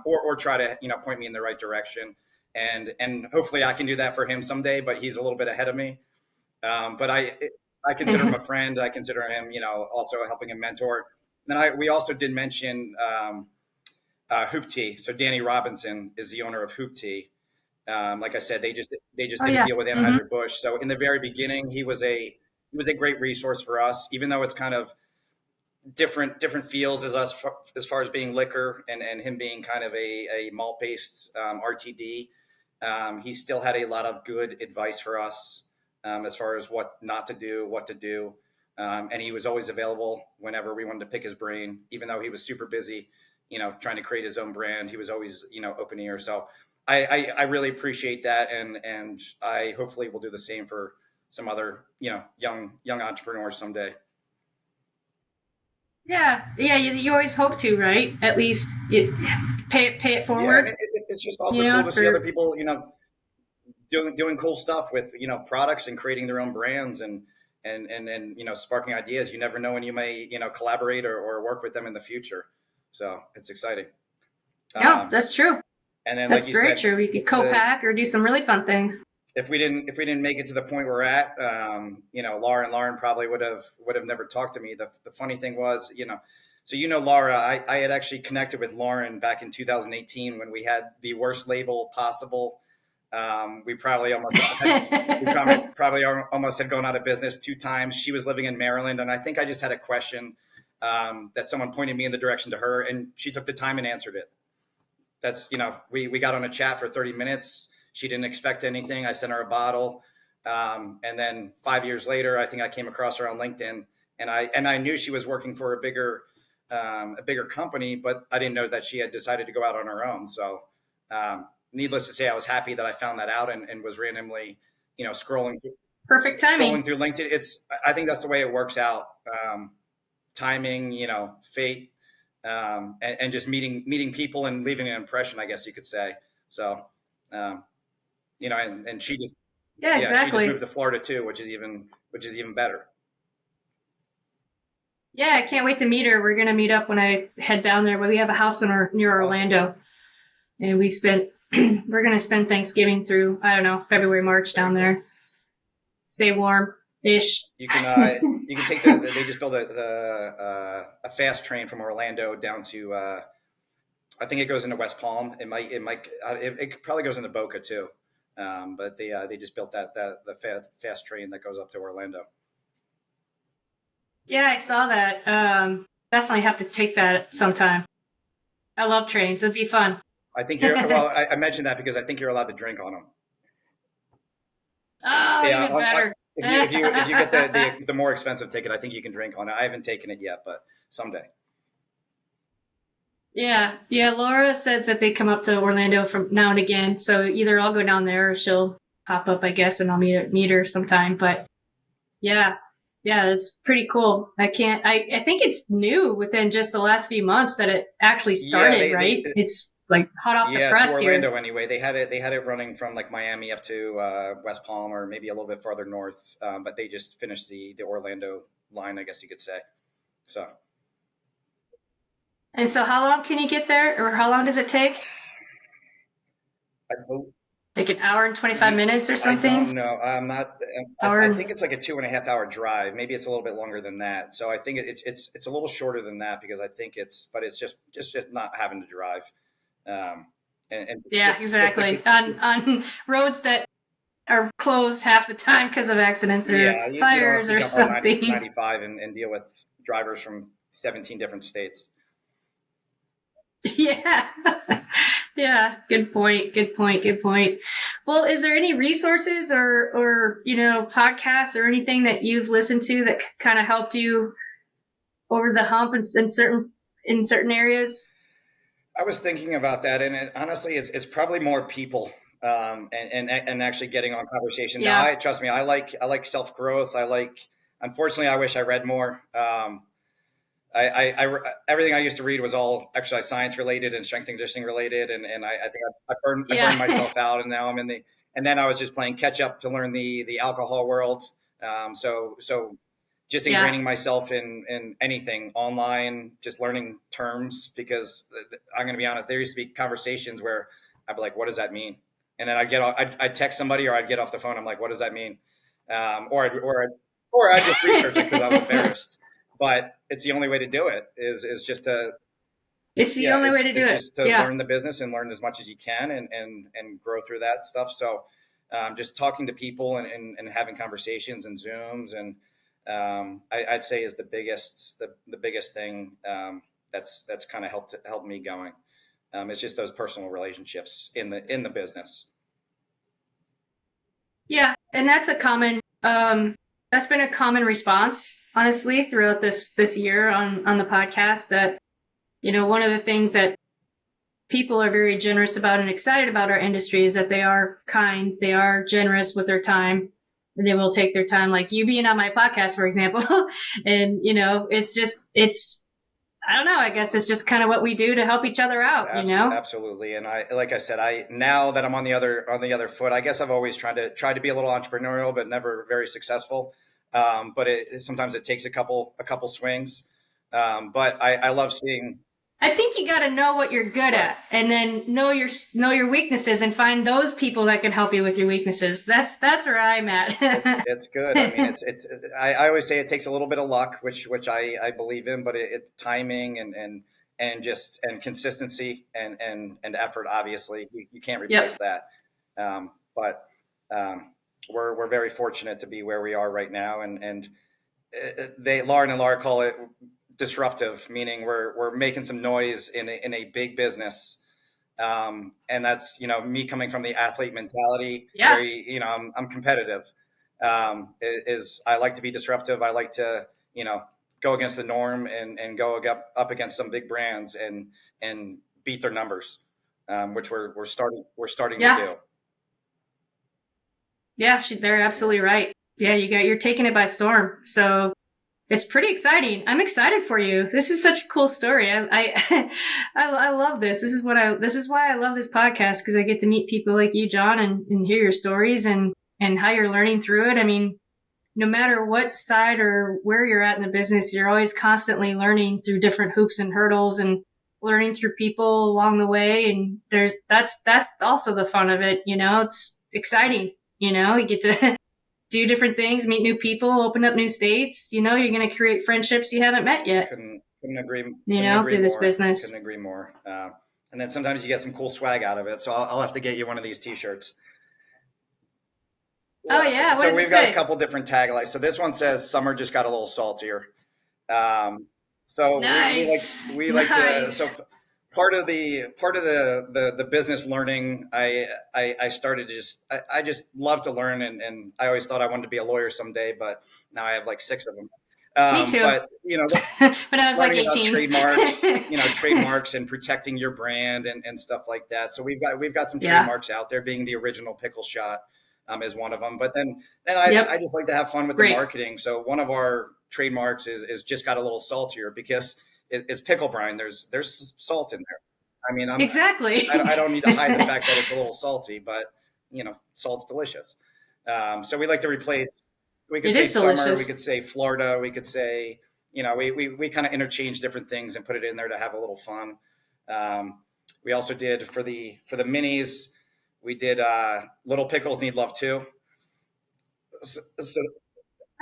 Speaker 2: or try to, point me in the right direction. And hopefully I can do that for him someday, but he's a little bit ahead of me. But I consider him a friend. I consider him, also helping a mentor. And then we also did mention Hoop Tea. So Danny Robinson is the owner of Hoop Tea. Like I said, they just did a deal with Anheuser-Busch. So in the very beginning, he was a great resource for us, even though it's kind of different fields as far as being liquor and him being kind of a malt-based RTD. He still had a lot of good advice for us as far as what not to do, what to do. And he was always available whenever we wanted to pick his brain, even though he was super busy, trying to create his own brand. He was always, open ear. So I really appreciate that. And I hopefully will do the same for some other, young entrepreneurs someday.
Speaker 3: Yeah. You always hope to, right? At least you pay it forward.
Speaker 2: Yeah, it's just also cool to see other people, doing cool stuff with, products and creating their own brands and sparking ideas. You never know when you may, collaborate or work with them in the future. So it's exciting.
Speaker 3: Yeah, that's true.
Speaker 2: And then,
Speaker 3: that's
Speaker 2: like you
Speaker 3: very
Speaker 2: said,
Speaker 3: true. We could co-pack or do some really fun things.
Speaker 2: If we didn't make it to the point we're at, Lauren probably would have never talked to me. The funny thing was, so Laura, I had actually connected with Lauren back in 2018 when we had the worst label possible. We probably almost had gone out of business 2 times. She was living in Maryland, and I think I just had a question that someone pointed me in the direction to her, and she took the time and answered it. That's, we got on a chat for 30 minutes. She didn't expect anything. I sent her a bottle. And then 5 years later, I think I came across her on LinkedIn, and I knew she was working for a bigger company, but I didn't know that she had decided to go out on her own. So, needless to say, I was happy that I found that out and was randomly, scrolling through.
Speaker 3: Perfect timing.
Speaker 2: Scrolling through LinkedIn. I think that's the way it works out. Timing, fate, and just meeting people and leaving an impression, I guess you could say. So, and she just,
Speaker 3: exactly.
Speaker 2: She just moved to Florida too, which is even better.
Speaker 3: Yeah, I can't wait to meet her. We're gonna meet up when I head down there. But we have a house near Orlando, and we're gonna spend Thanksgiving through, I don't know, February, March down there. Stay warm-ish.
Speaker 2: You can take they just built a fast train from Orlando down to I think it goes into West Palm. It probably goes into Boca too. But they just built the fast train that goes up to Orlando.
Speaker 3: Yeah, I saw that. Definitely have to take that sometime. I love trains. It'd be fun.
Speaker 2: I think I mentioned that because I think you're allowed to drink on them.
Speaker 3: Oh,
Speaker 2: Yeah,
Speaker 3: even better.
Speaker 2: if you get the more expensive ticket, I think you can drink on it. I haven't taken it yet, but someday.
Speaker 3: Yeah. Laura says that they come up to Orlando from now and again. So either I'll go down there or she'll pop up, I guess, and I'll meet her sometime. But yeah, it's pretty cool. I think it's new within just the last few months that it actually started, right? It's like hot off the press
Speaker 2: to Orlando
Speaker 3: here.
Speaker 2: Anyway. They had it running from like Miami up to West Palm or maybe a little bit farther north, but they just finished the Orlando line, I guess you could say. So.
Speaker 3: And so, how long can you get there, or how long does it take? Like an hour and 25 minutes or something?
Speaker 2: I don't know. I'm not. I think it's like a 2.5 hour drive. Maybe it's a little bit longer than that. So I think it's a little shorter than that because I think it's just not having to drive.
Speaker 3: Yeah, exactly. On roads that are closed half the time because of accidents or fires or something.
Speaker 2: 95 and deal with drivers from 17 different states.
Speaker 3: Yeah. Yeah. Good point. Well, is there any resources or podcasts or anything that you've listened to that kind of helped you over the hump in certain areas?
Speaker 2: I was thinking about that, and honestly, it's probably more people and actually getting on conversation.
Speaker 3: Yeah.
Speaker 2: Now, trust me, I like self growth. Unfortunately, I wish I read more. I everything I used to read was all exercise science related and strength and conditioning related, and I think I burned myself out, and now I'm and then I was just playing catch up to learn the alcohol world. So just ingraining myself in anything online, just learning terms, because I'm going to be honest, there used to be conversations where I'd be like, what does that mean? And then I'd text somebody or I'd get off the phone. I'm like, what does that mean? Or I'd just research it because I was embarrassed. But it's the only way to do it is just to.
Speaker 3: It's the only way to do it.
Speaker 2: Just to learn the business and learn as much as you can and grow through that stuff. So just talking to people and having conversations and Zooms and I'd say is the biggest thing that's kind of helped me going. It's just those personal relationships in the business.
Speaker 3: Yeah, and that's been a common response, honestly, throughout this year on the podcast, that one of the things that people are very generous about and excited about our industry is that they are kind, they are generous with their time, and they will take their time, like you being on my podcast, for example. And I don't know, I guess it's just kind of what we do to help each other out.
Speaker 2: Absolutely. And like I said, now that I'm on the other foot, I guess I've always tried to be a little entrepreneurial, but never very successful. But sometimes it takes a couple swings. But I love seeing.
Speaker 3: I think you got to know what you're good at, and then know your weaknesses, and find those people that can help you with your weaknesses. That's where I'm at.
Speaker 2: It's good. I mean, I always say it takes a little bit of luck, which I believe in, but it's timing and consistency and effort. Obviously, you can't replace that. But we're very fortunate to be where we are right now, and Lauren and Laura call it disruptive, meaning we're making some noise in a big business. And that's, me coming from the athlete mentality, very, I'm competitive. I like to be disruptive. I like to, go against the norm and go up against some big brands and beat their numbers, which we're starting to do.
Speaker 3: Yeah, they're absolutely right. Yeah, you're taking it by storm. So it's pretty exciting. I'm excited for you. This is such a cool story. I love this. This is why I love this podcast, because I get to meet people like you, John, and hear your stories and how you're learning through it. I mean, no matter what side or where you're at in the business, you're always constantly learning through different hoops and hurdles and learning through people along the way. And that's also the fun of it. It's exciting. You get to do different things, meet new people, open up new states. You're going to create friendships you haven't met yet.
Speaker 2: Couldn't agree.
Speaker 3: Through this business.
Speaker 2: Couldn't agree more. And then sometimes you get some cool swag out of it. So I'll have to get you one of these T-shirts.
Speaker 3: Oh yeah.
Speaker 2: So we've got a couple different taglines. So this one says "Summer just got a little saltier." So
Speaker 3: nice.
Speaker 2: we like to. So part of the business learning, I started to I just love to learn, and I always thought I wanted to be a lawyer someday, but now I have like 6 of them.
Speaker 3: Me too.
Speaker 2: But
Speaker 3: when I was like 18,
Speaker 2: trademarks, trademarks and protecting your brand and stuff like that. So we've got some trademarks out there, being the original pickle shot. Is one of them, but then I just like to have fun with the marketing. So one of our trademarks is just got a little saltier because it's pickle brine. There's salt in there. I mean,
Speaker 3: exactly.
Speaker 2: I don't need to hide the fact that it's a little salty, but salt's delicious. So we like to replace. We could say summer. Delicious. We could say Florida. We could say we kind of interchange different things and put it in there to have a little fun. We also did for the minis. We did Little Pickles Need Love Too. So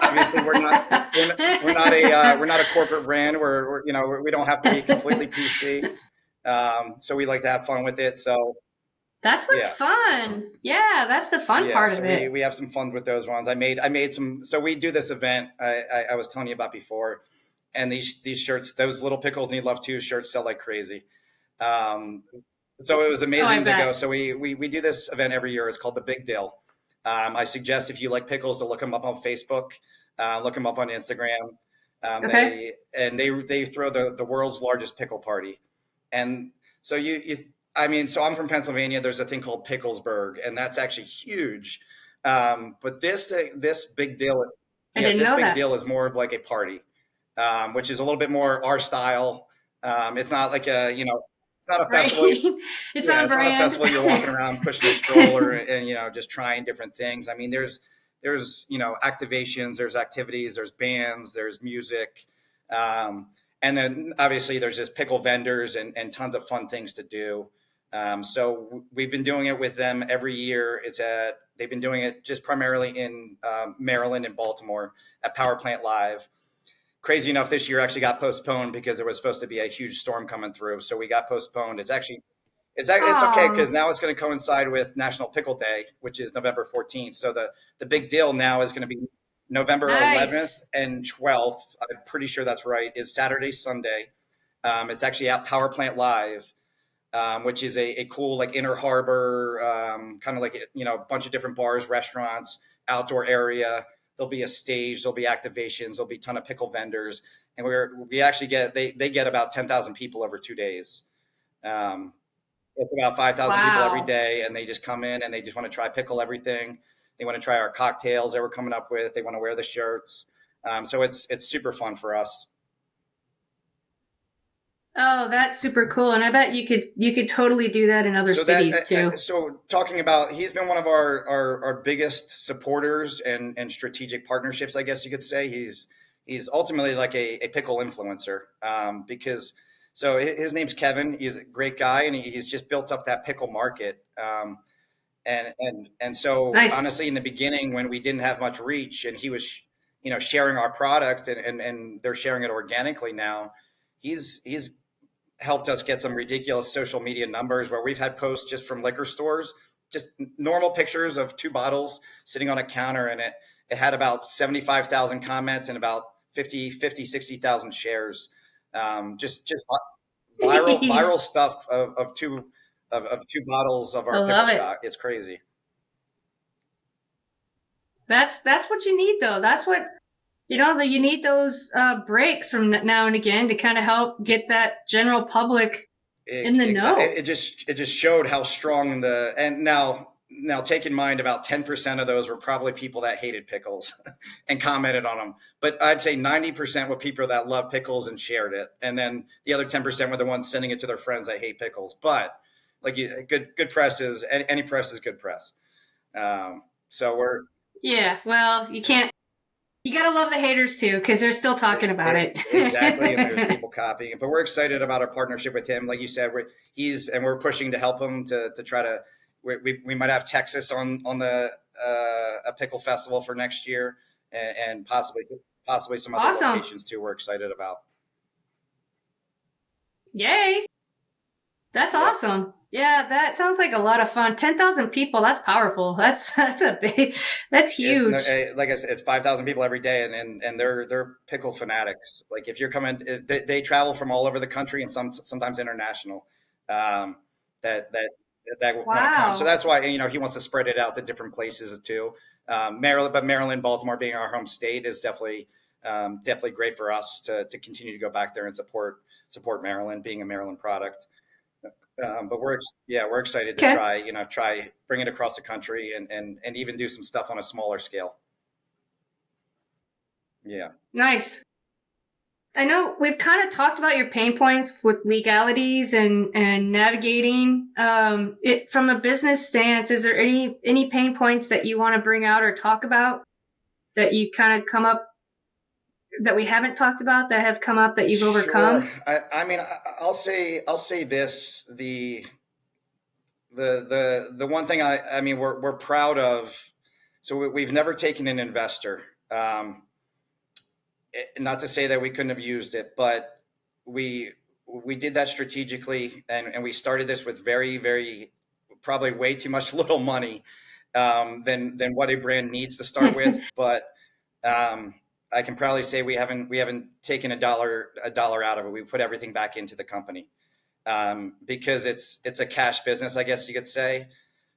Speaker 2: obviously we're not a corporate brand. We don't have to be completely PC. So we like to have fun with it. So
Speaker 3: that's what's fun. Yeah, that's the fun part of it.
Speaker 2: We have some fun with those ones. I made some. So we do this event I was telling you about before, and these shirts, those Little Pickles Need Love Too shirts sell like crazy. So it was amazing to go. So we do this event every year. It's called the Big Deal. I suggest if you like pickles to look them up on Facebook, look them up on Instagram.
Speaker 3: Okay.
Speaker 2: They throw the world's largest pickle party. And so so I'm from Pennsylvania. There's a thing called Picklesburg, and that's actually huge. But this Big Deal, deal is more of like a party, which is a little bit more our style. It's not like it's not a festival.
Speaker 3: It's on brand.
Speaker 2: Not a festival you're walking around pushing a stroller and just trying different things. I mean, there's activations, there's activities, there's bands, there's music, and then obviously there's just pickle vendors and tons of fun things to do. So we've been doing it with them every year. They've been doing it just primarily in Maryland and Baltimore at Power Plant Live. Crazy enough, this year actually got postponed because there was supposed to be a huge storm coming through. So we got postponed. It's okay because now it's going to coincide with National Pickle Day, which is November 14th. So the big deal now is going to be November 11th and 12th. I'm pretty sure that's right. Is Saturday, Sunday. It's actually at Power Plant Live, which is a cool like inner harbor, kind of like a bunch of different bars, restaurants, outdoor area. There'll be a stage, there'll be activations, there'll be a ton of pickle vendors. And we actually they get about 10,000 people over 2 days. It's about 5,000 people every day. And they just come in and they just want to try pickle everything. They want to try our cocktails that we're coming up with. They want to wear the shirts. So it's super fun for us.
Speaker 3: Oh, that's super cool. And I bet you could totally do that in other cities too.
Speaker 2: So talking about, he's been one of our biggest supporters and strategic partnerships, I guess you could say. He's ultimately like a pickle influencer, because so his name's Kevin. He's a great guy and he's just built up that pickle market. And so honestly, in the beginning when we didn't have much reach and he was, sharing our product and they're sharing it organically now, he's helped us get some ridiculous social media numbers where we've had posts just from liquor stores, just normal pictures of 2 bottles sitting on a counter. And it had about 75,000 comments and about 60,000 shares. Just viral stuff of two bottles of our pickle shot. It's crazy.
Speaker 3: That's what you need though. That's what, you need those breaks from now and again to kind of help get that general public in the know.
Speaker 2: It just showed how strong and now take in mind about 10% of those were probably people that hated pickles and commented on them. But I'd say 90% were people that love pickles and shared it. And then the other 10% were the ones sending it to their friends that hate pickles. But good press is, any press is good press. So
Speaker 3: well, you can't You gotta love the haters too, because they're still talking about it.
Speaker 2: Exactly, and there's people copying it. But we're excited about our partnership with him. Like you said, we're pushing to help him to try to. We might have Texas on the a pickle festival for next year, and possibly some other
Speaker 3: Awesome.
Speaker 2: locations too. We're excited about.
Speaker 3: Yay. That's
Speaker 2: Yeah.
Speaker 3: awesome. Yeah, that sounds like a lot of fun. 10,000 people, that's powerful. That's a big, that's
Speaker 2: It's
Speaker 3: huge.
Speaker 2: like I said, it's 5,000 people every day, and they're pickle fanatics. Like if you're coming, they travel from all over the country and sometimes international. Um, that that that want to come. So
Speaker 3: Wow.
Speaker 2: that's why he wants to spread it out to different places too. Maryland, Baltimore being our home state is definitely great for us to continue to go back there and support Maryland, being a Maryland product. But we're excited to
Speaker 3: Okay.
Speaker 2: try bring it across the country and even do some stuff on a smaller scale. Yeah.
Speaker 3: Nice. I know we've kind of talked about your pain points with legalities and navigating it from a business stance. Is there any pain points that you want to bring out or talk about that you kind of come up that we haven't talked about that have come up that you've
Speaker 2: Sure.
Speaker 3: overcome?
Speaker 2: I mean, I'll say this: the one thing I mean we're proud of. So we've never taken an investor. Not to say that we couldn't have used it, but we we did that strategically, and we started this with very probably way too much little money than what a brand needs to start with. But um, I can proudly say we haven't taken a dollar out of it. We put everything back into the company because it's a cash business, I guess you could say.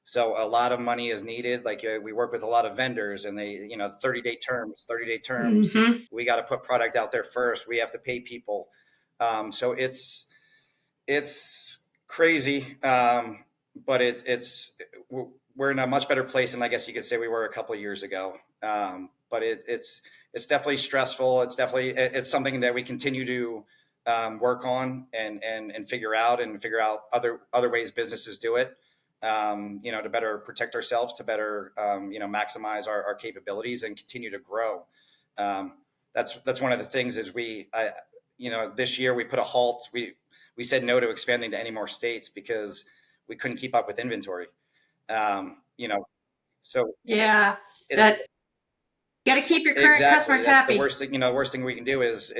Speaker 2: So a lot of money is needed. Like we work with a lot of vendors, and they 30-day terms, 30-day terms.
Speaker 3: Mm-hmm.
Speaker 2: We got to put product out there first. We have to pay people. So it's crazy, but we're in a much better place than I guess you could say we were a couple of years ago. But it's definitely stressful. It's something that we continue to work on and figure out other ways businesses do it. To better protect ourselves, to better maximize our capabilities and continue to grow. Um, that's one of the things is this year we put a halt. We said no to expanding to any more states because we couldn't keep up with inventory. Um, you know, so
Speaker 3: Yeah,
Speaker 2: it's
Speaker 3: that got to keep your current
Speaker 2: exactly
Speaker 3: customers
Speaker 2: that's the
Speaker 3: happy.
Speaker 2: worst thing. Worst thing we can do is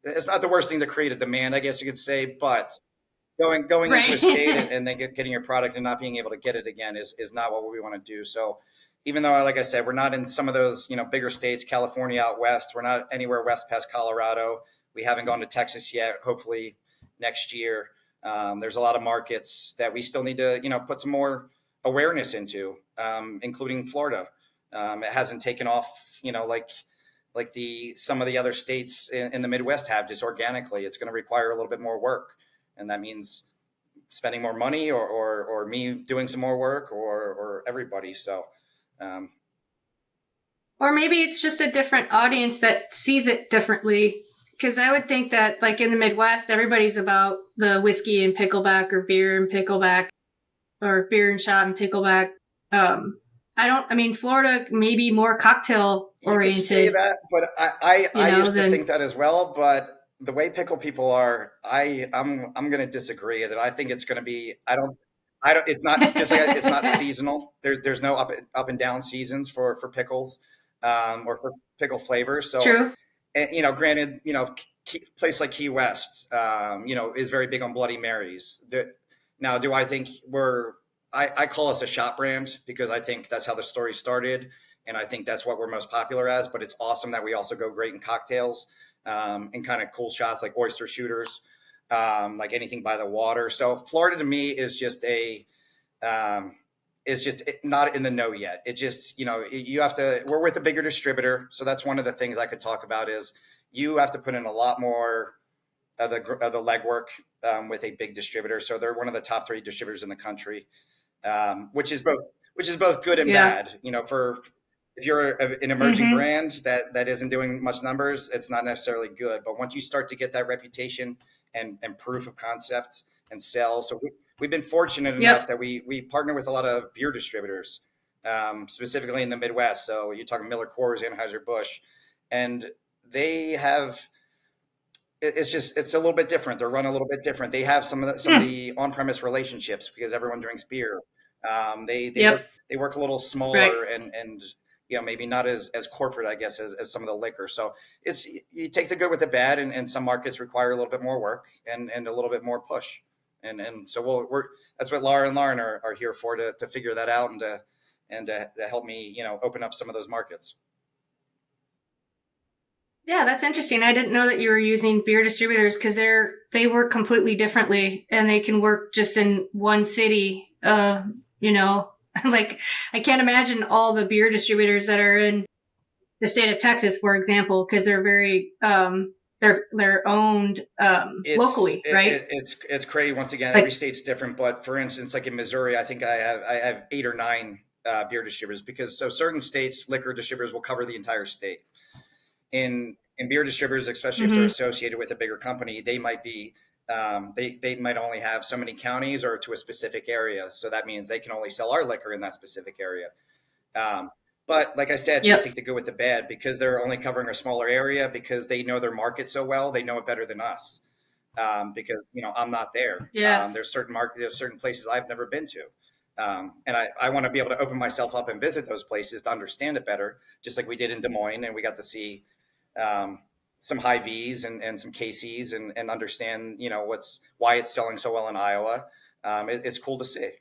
Speaker 2: it's not the worst thing to create a demand, I guess you could say, but going into a state
Speaker 3: Right.
Speaker 2: and then getting your product and not being able to get it again is not what we want to do. So even though, like I said, we're not in some of those bigger states, California out west, we're not anywhere west past Colorado. We haven't gone to Texas yet. Hopefully next year. There's a lot of markets that we still need to put some more awareness into, including Florida. It hasn't taken off, like the some of the other states in the Midwest have just organically. It's going to require a little bit more work, and that means spending more money or me doing some more work or everybody. So um,
Speaker 3: Or maybe it's just a different audience that sees it differently. Because I would think that, like in the Midwest, everybody's about the whiskey and pickleback or beer and pickleback or beer and shot and pickleback. Um, I mean, Florida may be more cocktail
Speaker 2: you could say
Speaker 3: oriented,
Speaker 2: that, but I used to
Speaker 3: than,
Speaker 2: think that as well. But the way pickle people are, I'm going to disagree. That I think it's going to be. I don't. It's not just like it's not seasonal. There's no up and down seasons for pickles, or for pickle flavors. So,
Speaker 3: true.
Speaker 2: and, granted, place like Key West, is very big on Bloody Marys. Now, do I think I call us a shot brand because I think that's how the story started. And I think that's what we're most popular as, but it's awesome that we also go great in cocktails, and kind of cool shots like oyster shooters, like anything by the water. So Florida to me um, is just not in the know yet. It just, you have to, we're with a bigger distributor. So that's one of the things I could talk about is you have to put in a lot more of the legwork, with a big distributor. So they're one of the top three distributors in the country, which is both good and
Speaker 3: Yeah.
Speaker 2: bad. For if you're an emerging
Speaker 3: Mm-hmm.
Speaker 2: brand that isn't doing much numbers, it's not necessarily good. But once you start to get that reputation and proof of concept and sell, so we've been fortunate enough
Speaker 3: Yep.
Speaker 2: that we partner with a lot of beer distributors, specifically in the Midwest. So you're talking Miller Coors, Anheuser Busch, and they have it's a little bit different. They're run a little bit different. They have some of the on-premise relationships because everyone drinks beer.
Speaker 3: Yep.
Speaker 2: They work a little
Speaker 3: Right.
Speaker 2: smaller and maybe not as corporate, I guess, as some of the liquor. So it's you take the good with the bad, and some markets require a little bit more work and a little bit more push. And so we're that's what Laura and Lauren are here for, to figure that out and to help me open up some of those markets.
Speaker 3: Yeah, that's interesting. I didn't know that you were using beer distributors because they work completely differently, and they can work just in one city. Like I can't imagine all the beer distributors that are in the state of Texas, for example, because they're very they're owned locally, right?
Speaker 2: It's crazy. Once again, every state's different. But for instance, like in Missouri, I think I have 8 or 9 beer distributors, because so certain states liquor distributors will cover the entire state. In beer distributors, especially if they're associated with a bigger company, they might be they might only have so many counties or to a specific area. So that means they can only sell our liquor in that specific area. But like I said, you take the good with the bad, because they're only covering a smaller area, because they know their market so well. They know it better than us, because I'm not there.
Speaker 3: Yeah.
Speaker 2: There's certain places I've never been to. And I want to be able to open myself up and visit those places to understand it better, just like we did in Des Moines, and we got to see some high V's and some KC's and understand, why it's selling so well in Iowa. It's cool to see.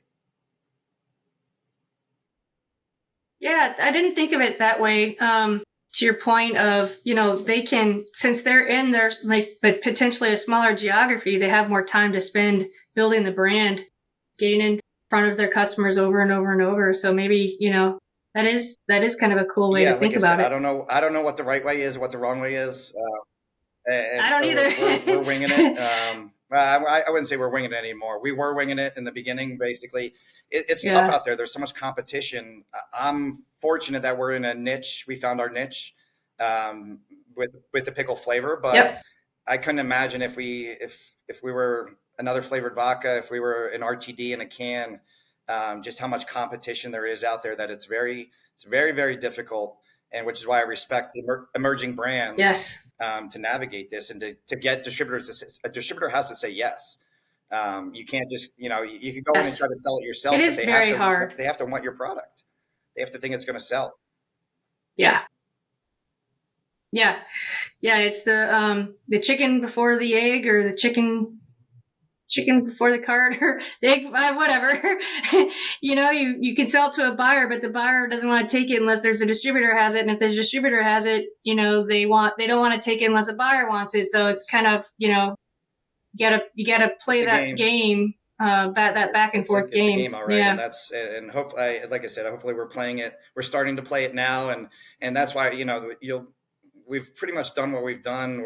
Speaker 3: Yeah, I didn't think of it that way. To your point of, they can, since they're in their but potentially a smaller geography, they have more time to spend building the brand, getting in front of their customers over and over and over. So maybe, that is kind of a cool way to think about it.
Speaker 2: I don't know what the right way is, what the wrong way is.
Speaker 3: I don't either.
Speaker 2: We're winging it. I wouldn't say we're winging it anymore. We were winging it in the beginning, basically. It's tough out there. There's so much competition. I'm fortunate that we're in a niche. We found our niche with the pickle flavor, but I couldn't imagine if we were another flavored vodka, if we were an RTD in a can, just how much competition there is out there, that it's very, very difficult. And which is why I respect emerging brands to navigate this and to get distributors. A distributor has to say yes. You can't just, you can go in and try to sell it yourself.
Speaker 3: It is very hard.
Speaker 2: They have to want your product. They have to think it's going to sell.
Speaker 3: Yeah. Yeah. Yeah. It's the chicken before the egg, or the chicken before the cart, or the egg, whatever. You can sell it to a buyer, but the buyer doesn't want to take it unless there's a distributor has it. And if the distributor has it, they don't want to take it unless a buyer wants it. So it's kind of, you gotta play that game, that back and forth game.
Speaker 2: It's a game, all right. Yeah. And hopefully, like I said, hopefully we're playing it. We're starting to play it now. And that's why, we've pretty much done what we've done.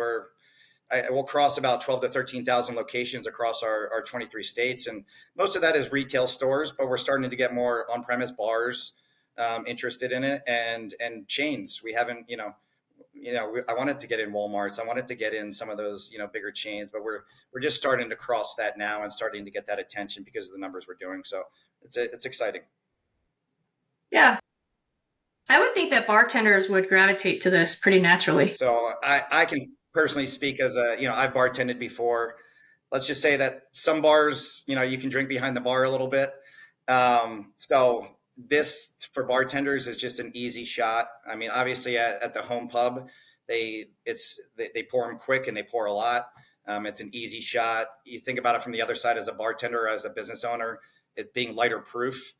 Speaker 2: We'll cross about 12 to 13,000 locations across our 23 states. And most of that is retail stores, but we're starting to get more on-premise bars interested in it, and chains. We haven't, I wanted to get in Walmarts. I wanted to get in some of those, bigger chains, but we're just starting to cross that now and starting to get that attention because of the numbers we're doing. So it's exciting.
Speaker 3: Yeah. I would think that bartenders would gravitate to this pretty naturally.
Speaker 2: So I can personally speak as I've bartended before. Let's just say that some bars, you can drink behind the bar a little bit. So this for bartenders is just an easy shot. I mean, obviously at the home pub, they pour them quick and they pour a lot. It's an easy shot. You think about it from the other side as a bartender, as a business owner, it's being lighter proof.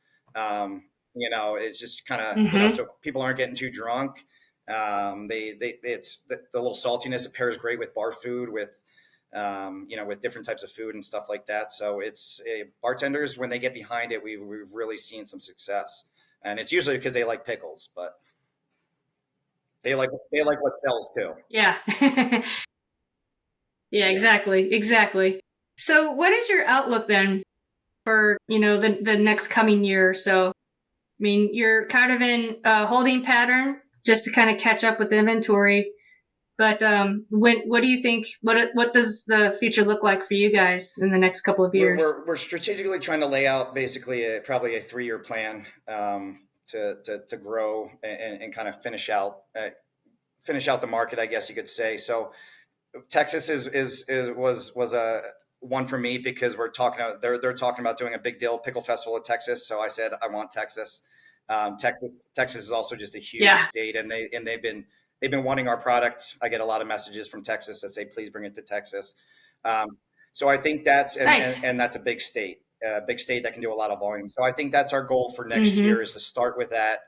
Speaker 2: It's just kind of, so people aren't getting too drunk. It's the little saltiness. It pairs great with bar food, with different types of food and stuff like that. So it's bartenders, when they get behind it, we've really seen some success, and it's usually because they like pickles, but they like what sells too.
Speaker 3: Yeah. Yeah, exactly. So what is your outlook then for, the next coming year or so? I mean, you're kind of in a holding pattern just to kind of catch up with the inventory. But what do you think? What does the future look like for you guys in the next couple of years?
Speaker 2: We're strategically trying to lay out basically probably a 3-year plan to grow and kind of finish out finish out the market, I guess you could say. So Texas was a one for me because they're talking about doing a big deal pickle festival in Texas. So I said I want Texas. Texas is also just a huge
Speaker 3: Yeah.
Speaker 2: state, and they've been wanting our product. I get a lot of messages from Texas that say please bring it to Texas. So I think
Speaker 3: Nice.
Speaker 2: and that's a big state that can do a lot of volume. So I think that's our goal for next
Speaker 3: Mm-hmm.
Speaker 2: year is to start with that.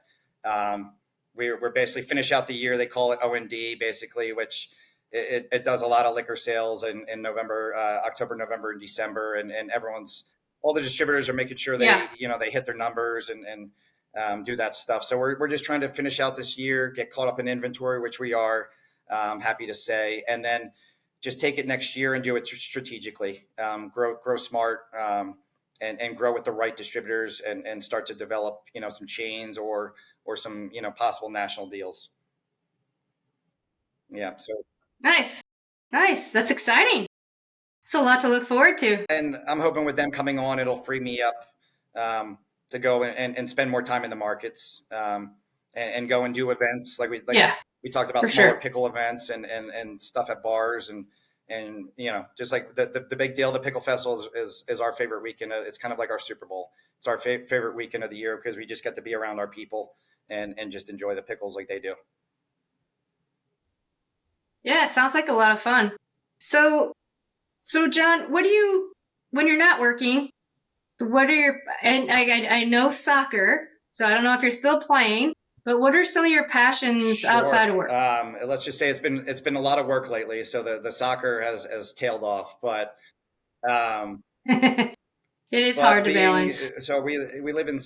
Speaker 2: We're basically finish out the year. They call it O&D basically, which it does a lot of liquor sales in November, October, November, and December, and all the distributors are making sure
Speaker 3: Yeah.
Speaker 2: they hit their numbers and do that stuff. So we're just trying to finish out this year, get caught up in inventory, which we are happy to say, and then just take it next year and do it strategically, grow smart, and grow with the right distributors and start to develop some chains or some possible national deals. Yeah. So.
Speaker 3: Nice. That's exciting. It's a lot to look forward to.
Speaker 2: And I'm hoping with them coming on, it'll free me up to go and spend more time in the markets and go and do events like we talked about, smaller pickle events and stuff at bars and just like the big deal. The Pickle Festival is our favorite weekend. It's kind of like our Super Bowl. It's our favorite weekend of the year because we just get to be around our people and just enjoy the pickles like they do.
Speaker 3: Yeah, it sounds like a lot of fun. So John, when you're not working, what are your, and I know soccer, so I don't know if you're still playing, but what are some of your passions outside of work?
Speaker 2: Let's just say it's been a lot of work lately. So the soccer has tailed off, but
Speaker 3: it is hard to balance.
Speaker 2: So we live in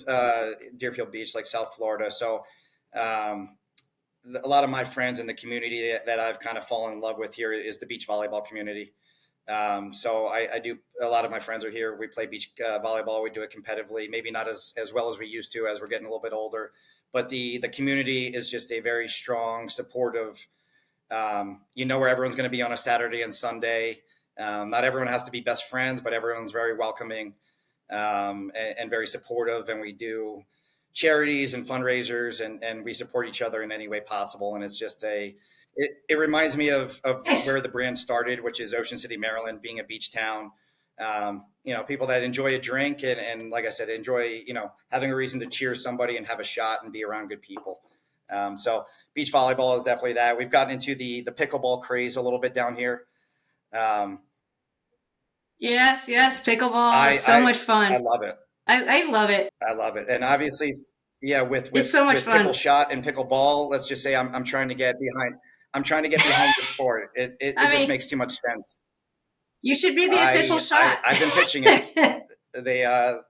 Speaker 2: Deerfield Beach, like South Florida. So a lot of my friends in the community that I've kind of fallen in love with here is the beach volleyball community. So I do, a lot of my friends are here. We play beach volleyball. We do it competitively, maybe not as well as we used to as we're getting a little bit older, but the community is just a very strong, supportive, where everyone's going to be on a Saturday and Sunday. Not everyone has to be best friends, but everyone's very welcoming and very supportive. And we do charities and fundraisers and we support each other in any way possible. And it's just it reminds me of
Speaker 3: Nice.
Speaker 2: where the brand started, which is Ocean City, Maryland, being a beach town. People that enjoy a drink and like I said, enjoy, having a reason to cheer somebody and have a shot and be around good people. So beach volleyball is definitely that. We've gotten into the pickleball craze a little bit down here.
Speaker 3: Yes, pickleball is so much fun.
Speaker 2: I love it.
Speaker 3: I love it.
Speaker 2: I love it. And obviously, yeah, with
Speaker 3: it's so much fun.
Speaker 2: Pickle shot and pickleball, let's just say I'm trying to get behind. I'm trying to get behind the sport. It just makes too much sense.
Speaker 3: You should be the official shot.
Speaker 2: I've been pitching it. I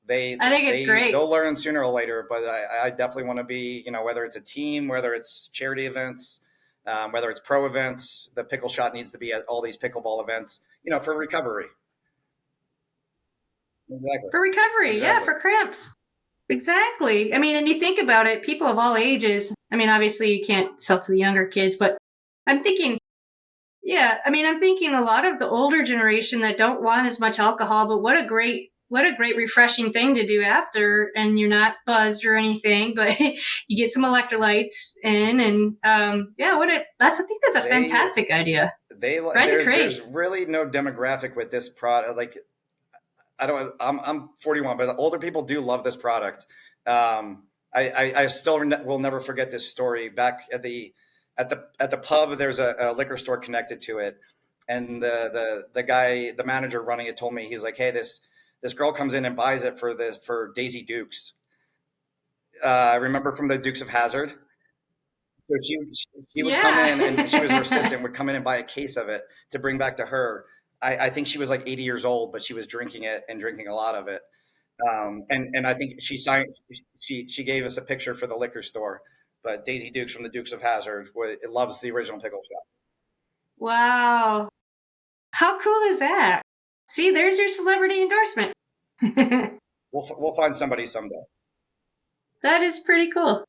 Speaker 2: think it's great. They'll learn sooner or later, but I definitely want to be, whether it's a team, whether it's charity events, whether it's pro events, the pickle shot needs to be at all these pickleball events, for recovery. Exactly.
Speaker 3: For recovery, exactly. Yeah, for cramps. Exactly. I mean, and you think about it, people of all ages, I mean, obviously you can't sell to the younger kids, but I'm thinking a lot of the older generation that don't want as much alcohol, but what a great refreshing thing to do after, and you're not buzzed or anything, but you get some electrolytes in and I think that's a fantastic idea.
Speaker 2: There's really no demographic with this product. Like, I'm 41, but the older people do love this product. I still will never forget this story. Back at the pub, there's a liquor store connected to it, and the manager running it told me, he's like, hey, this girl comes in and buys it for Daisy Dukes. Remember from the Dukes of Hazzard? So she would come in, and she was her assistant, would come in and buy a case of it to bring back to her. I think she was like 80 years old, but she was drinking it and drinking a lot of it. And I think she gave us a picture for the liquor store. But Daisy Dukes from the Dukes of Hazzard loves the original pickle shot.
Speaker 3: Wow. How cool is that? See, there's your celebrity endorsement.
Speaker 2: We'll find somebody someday.
Speaker 3: That is pretty cool.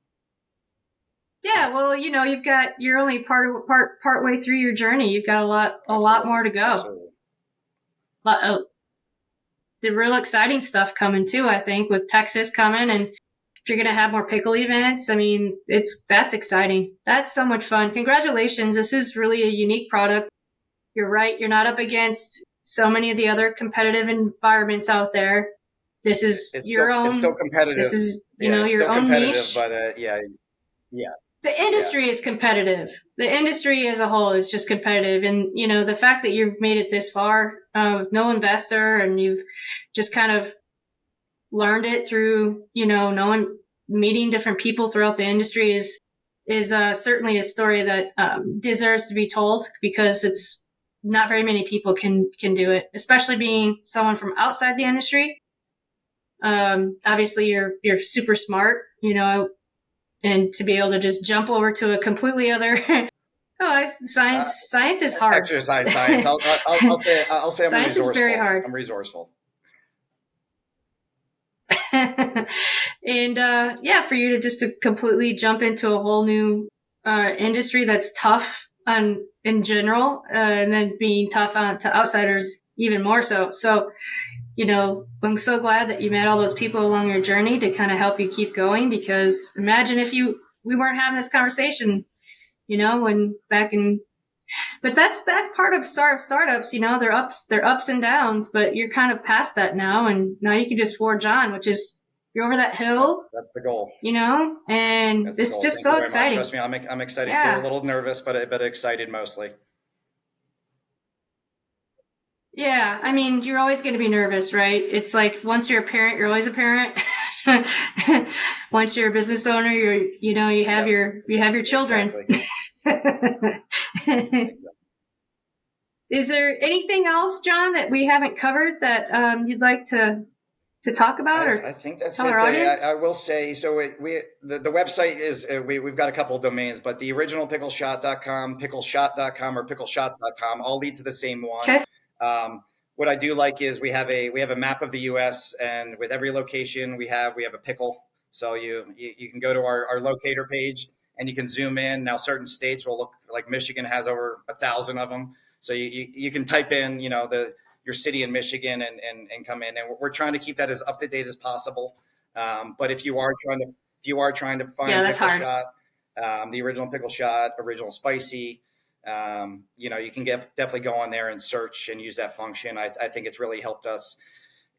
Speaker 3: Yeah, well, you're only part way through your journey. You've got a lot more to go.
Speaker 2: Absolutely.
Speaker 3: The real exciting stuff coming too, I think, with Texas coming, and if you're going to have more pickle events, I mean, that's exciting. That's so much fun. Congratulations. This is really a unique product. You're right. You're not up against so many of the other competitive environments out there. This is your own.
Speaker 2: It's still competitive.
Speaker 3: This is, your own niche.
Speaker 2: But yeah.
Speaker 3: The industry is competitive. The industry as a whole is just competitive. And, the fact that you've made it this far, with no investor, and you've just kind of learned it through, meeting different people throughout the industry is certainly a story that deserves to be told, because it's not very many people can do it, especially being someone from outside the industry. Obviously you're super smart, and to be able to just jump over to a completely other science is hard.
Speaker 2: Exercise science. I'll say I'm
Speaker 3: science
Speaker 2: resourceful.
Speaker 3: Is very hard.
Speaker 2: I'm resourceful.
Speaker 3: And for you to completely jump into a whole new industry that's tough in general, and then being tough to outsiders even more so. So, I'm so glad that you met all those people along your journey to kind of help you keep going, because imagine if we weren't having this conversation, but that's part of startups, they're ups and downs, but you're kind of past that now, and now you can just forge on, which is you're over that hill.
Speaker 2: That's the goal.
Speaker 3: And it's just so exciting.
Speaker 2: Trust me, I'm excited too. A little nervous, but excited mostly.
Speaker 3: Yeah, I mean, you're always going to be nervous, right? It's like once you're a parent, you're always a parent. Once you're a business owner, you have your children. Exactly. Is there anything else, John, that we haven't covered that you'd like to talk about?
Speaker 2: I think that's it. I will say, so the website is, we've got a couple of domains, but the original pickleshot.com, pickleshot.com, or pickleshots.com all lead to the same one.
Speaker 3: Okay.
Speaker 2: What I do like is we have a map of the U.S., and with every location we have a pickle. So you can go to our locator page and you can zoom in. Now certain states will look like Michigan has over 1,000 of them. So you can type in your city in Michigan and come in, and we're trying to keep that as up to date as possible. But if you are trying to find Pickle Shot, the original Pickle Shot, original spicy. You can definitely go on there and search and use that function. I think it's really helped us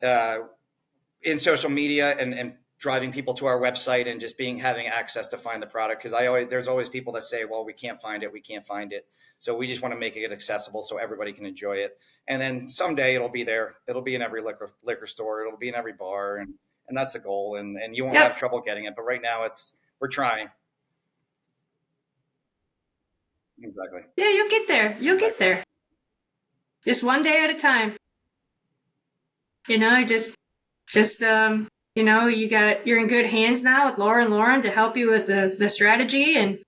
Speaker 2: in social media and driving people to our website and just having access to find the product. Because there's always people that say, well, we can't find it. So we just want to make it accessible so everybody can enjoy it. And then someday it'll be there. It'll be in every liquor store. It'll be in every bar. And that's the goal. And you won't have trouble getting it. But right now we're trying. Exactly.
Speaker 3: Yeah, you'll get there. Get there. Just one day at a time. You're in good hands now with Laura and Lauren to help you with the strategy, and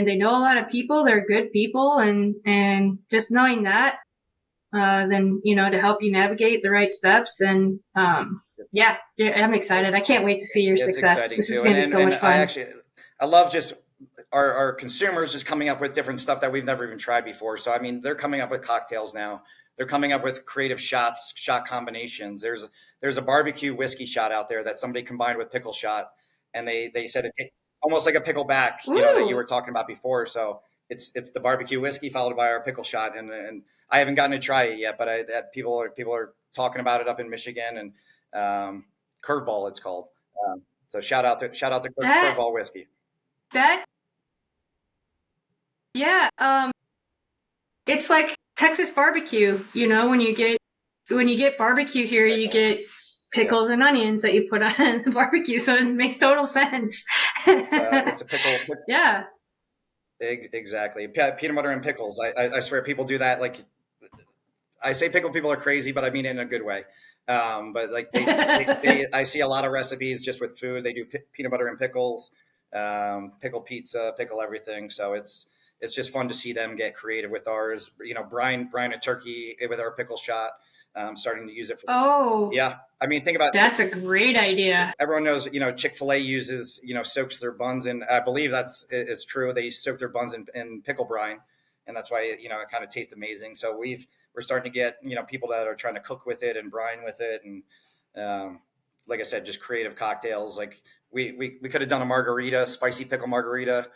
Speaker 3: they know a lot of people. They're good people, and just knowing that, then to help you navigate the right steps. And I'm excited. I can't wait to see your success. This is going to be so much fun.
Speaker 2: I love just our consumers just coming up with different stuff that we've never even tried before. So, I mean, they're coming up with cocktails now. They're coming up with creative shot combinations. There's a barbecue whiskey shot out there that somebody combined with pickle shot, and they said it's almost like a pickleback, that you were talking about before. So it's the barbecue whiskey followed by our pickle shot, and I haven't gotten to try it yet, but people are talking about it up in Michigan, and Curveball it's called. So shout out to Curveball whiskey.
Speaker 3: It's like Texas barbecue, when you get barbecue here, you get pickles and onions that you put on the barbecue. So it makes total sense.
Speaker 2: It's a pickle.
Speaker 3: Yeah.
Speaker 2: Exactly. Peanut butter and pickles. I swear people do that. Like, I say pickle people are crazy, but I mean it in a good way. But like I see a lot of recipes just with food. They do peanut butter and pickles, pickle pizza, pickle everything. So it's just fun to see them get creative with ours. Brine a turkey with our pickle shot. Starting to use it for. Yeah. I mean, think about
Speaker 3: that's a great idea.
Speaker 2: Everyone knows, Chick-fil-A uses, soaks their buns in. I believe it's true. They soak their buns in pickle brine, and that's why it kind of tastes amazing. So we're starting to get people that are trying to cook with it and brine with it, and like I said, just creative cocktails. Like we could have done a margarita, spicy pickle margarita.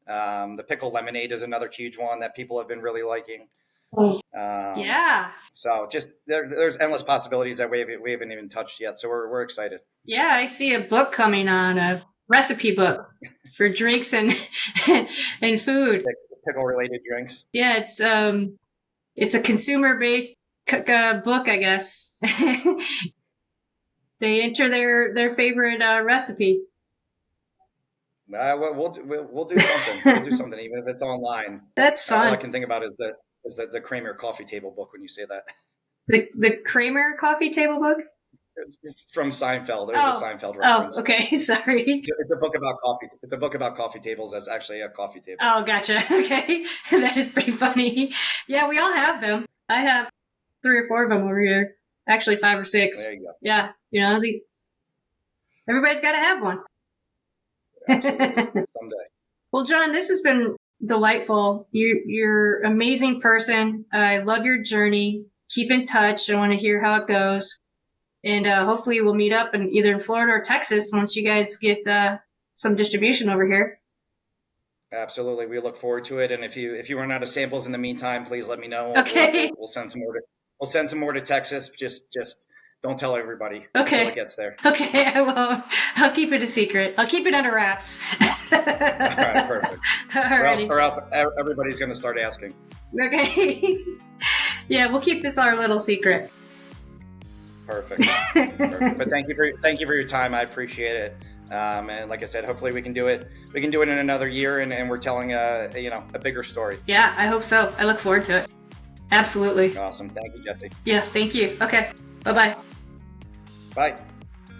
Speaker 2: The pickle lemonade is another huge one that people have been really liking.
Speaker 3: Yeah.
Speaker 2: So just there's endless possibilities that we haven't even touched yet. So we're excited.
Speaker 3: Yeah, I see a book coming on, a recipe book for drinks and and food.
Speaker 2: Pickle related drinks.
Speaker 3: Yeah, it's a consumer based book, I guess. They enter their favorite recipe.
Speaker 2: We'll do something. We'll do something, even if it's online.
Speaker 3: That's fun.
Speaker 2: All I can think about is the Kramer coffee table book when you say that.
Speaker 3: The Kramer coffee table book?
Speaker 2: From Seinfeld. There's a Seinfeld reference.
Speaker 3: Oh, okay. Sorry.
Speaker 2: It's a book about coffee. It's a book about coffee tables. That's actually a coffee table.
Speaker 3: Oh, gotcha. Okay. That is pretty funny. Yeah, we all have them. I have 3 or 4 of them over here. Actually, 5 or 6.
Speaker 2: There you go.
Speaker 3: Yeah. Everybody's got to have one.
Speaker 2: Absolutely. Someday.
Speaker 3: Well, John, this has been delightful. You're an amazing person. I love your journey. Keep in touch. I want to hear how it goes. And hopefully we'll meet up either in Florida or Texas once you guys get some distribution over here.
Speaker 2: Absolutely. We look forward to it. And if you run out of samples in the meantime, please let me know.
Speaker 3: Okay.
Speaker 2: We'll send some more we'll send some more to Texas. Just don't tell everybody
Speaker 3: until
Speaker 2: it gets there.
Speaker 3: Okay, I won't. I'll keep it a secret. I'll keep it under wraps.
Speaker 2: All right, perfect.
Speaker 3: Or
Speaker 2: else everybody's going to start asking.
Speaker 3: Okay. Yeah, we'll keep this our little secret.
Speaker 2: Perfect. But thank you for your time. I appreciate it. And like I said, hopefully we can do it. We can do it in another year, and we're telling a bigger story.
Speaker 3: Yeah, I hope so. I look forward to it. Absolutely.
Speaker 2: Awesome. Thank you, Jesse.
Speaker 3: Yeah, thank you. Okay. Bye-bye.
Speaker 2: Bye.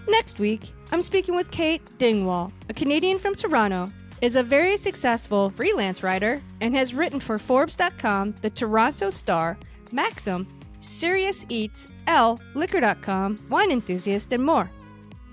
Speaker 1: Next week, I'm speaking with Kate Dingwall, a Canadian from Toronto, is a very successful freelance writer, and has written for Forbes.com, The Toronto Star, Maxim, Serious Eats, Elle, Liquor.com, Wine Enthusiast, and more.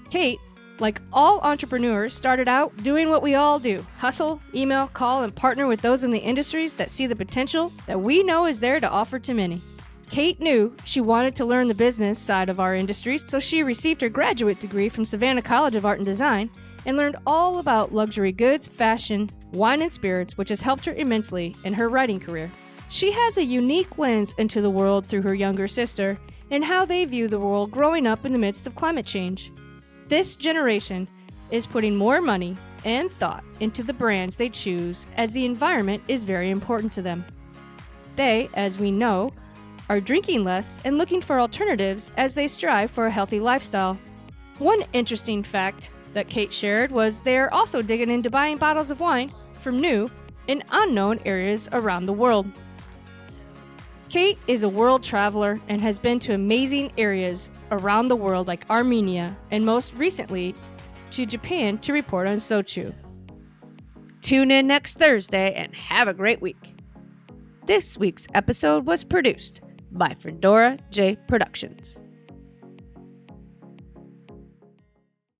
Speaker 1: Kate, like all entrepreneurs, started out doing what we all do: hustle, email, call, and partner with those in the industries that see the potential that we know is there to offer to many. Kate knew she wanted to learn the business side of our industry, so she received her graduate degree from Savannah College of Art and Design and learned all about luxury goods, fashion, wine, and spirits, which has helped her immensely in her writing career. She has a unique lens into the world through her younger sister and how they view the world growing up in the midst of climate change. This generation is putting more money and thought into the brands they choose, as the environment is very important to them. They, as we know, are drinking less and looking for alternatives as they strive for a healthy lifestyle. One interesting fact that Kate shared was they are also digging into buying bottles of wine from new and unknown areas around the world. Kate is a world traveler and has been to amazing areas around the world like Armenia and most recently to Japan to report on Sochu. Tune in next Thursday and have a great week. This week's episode was produced by Fedora J Productions.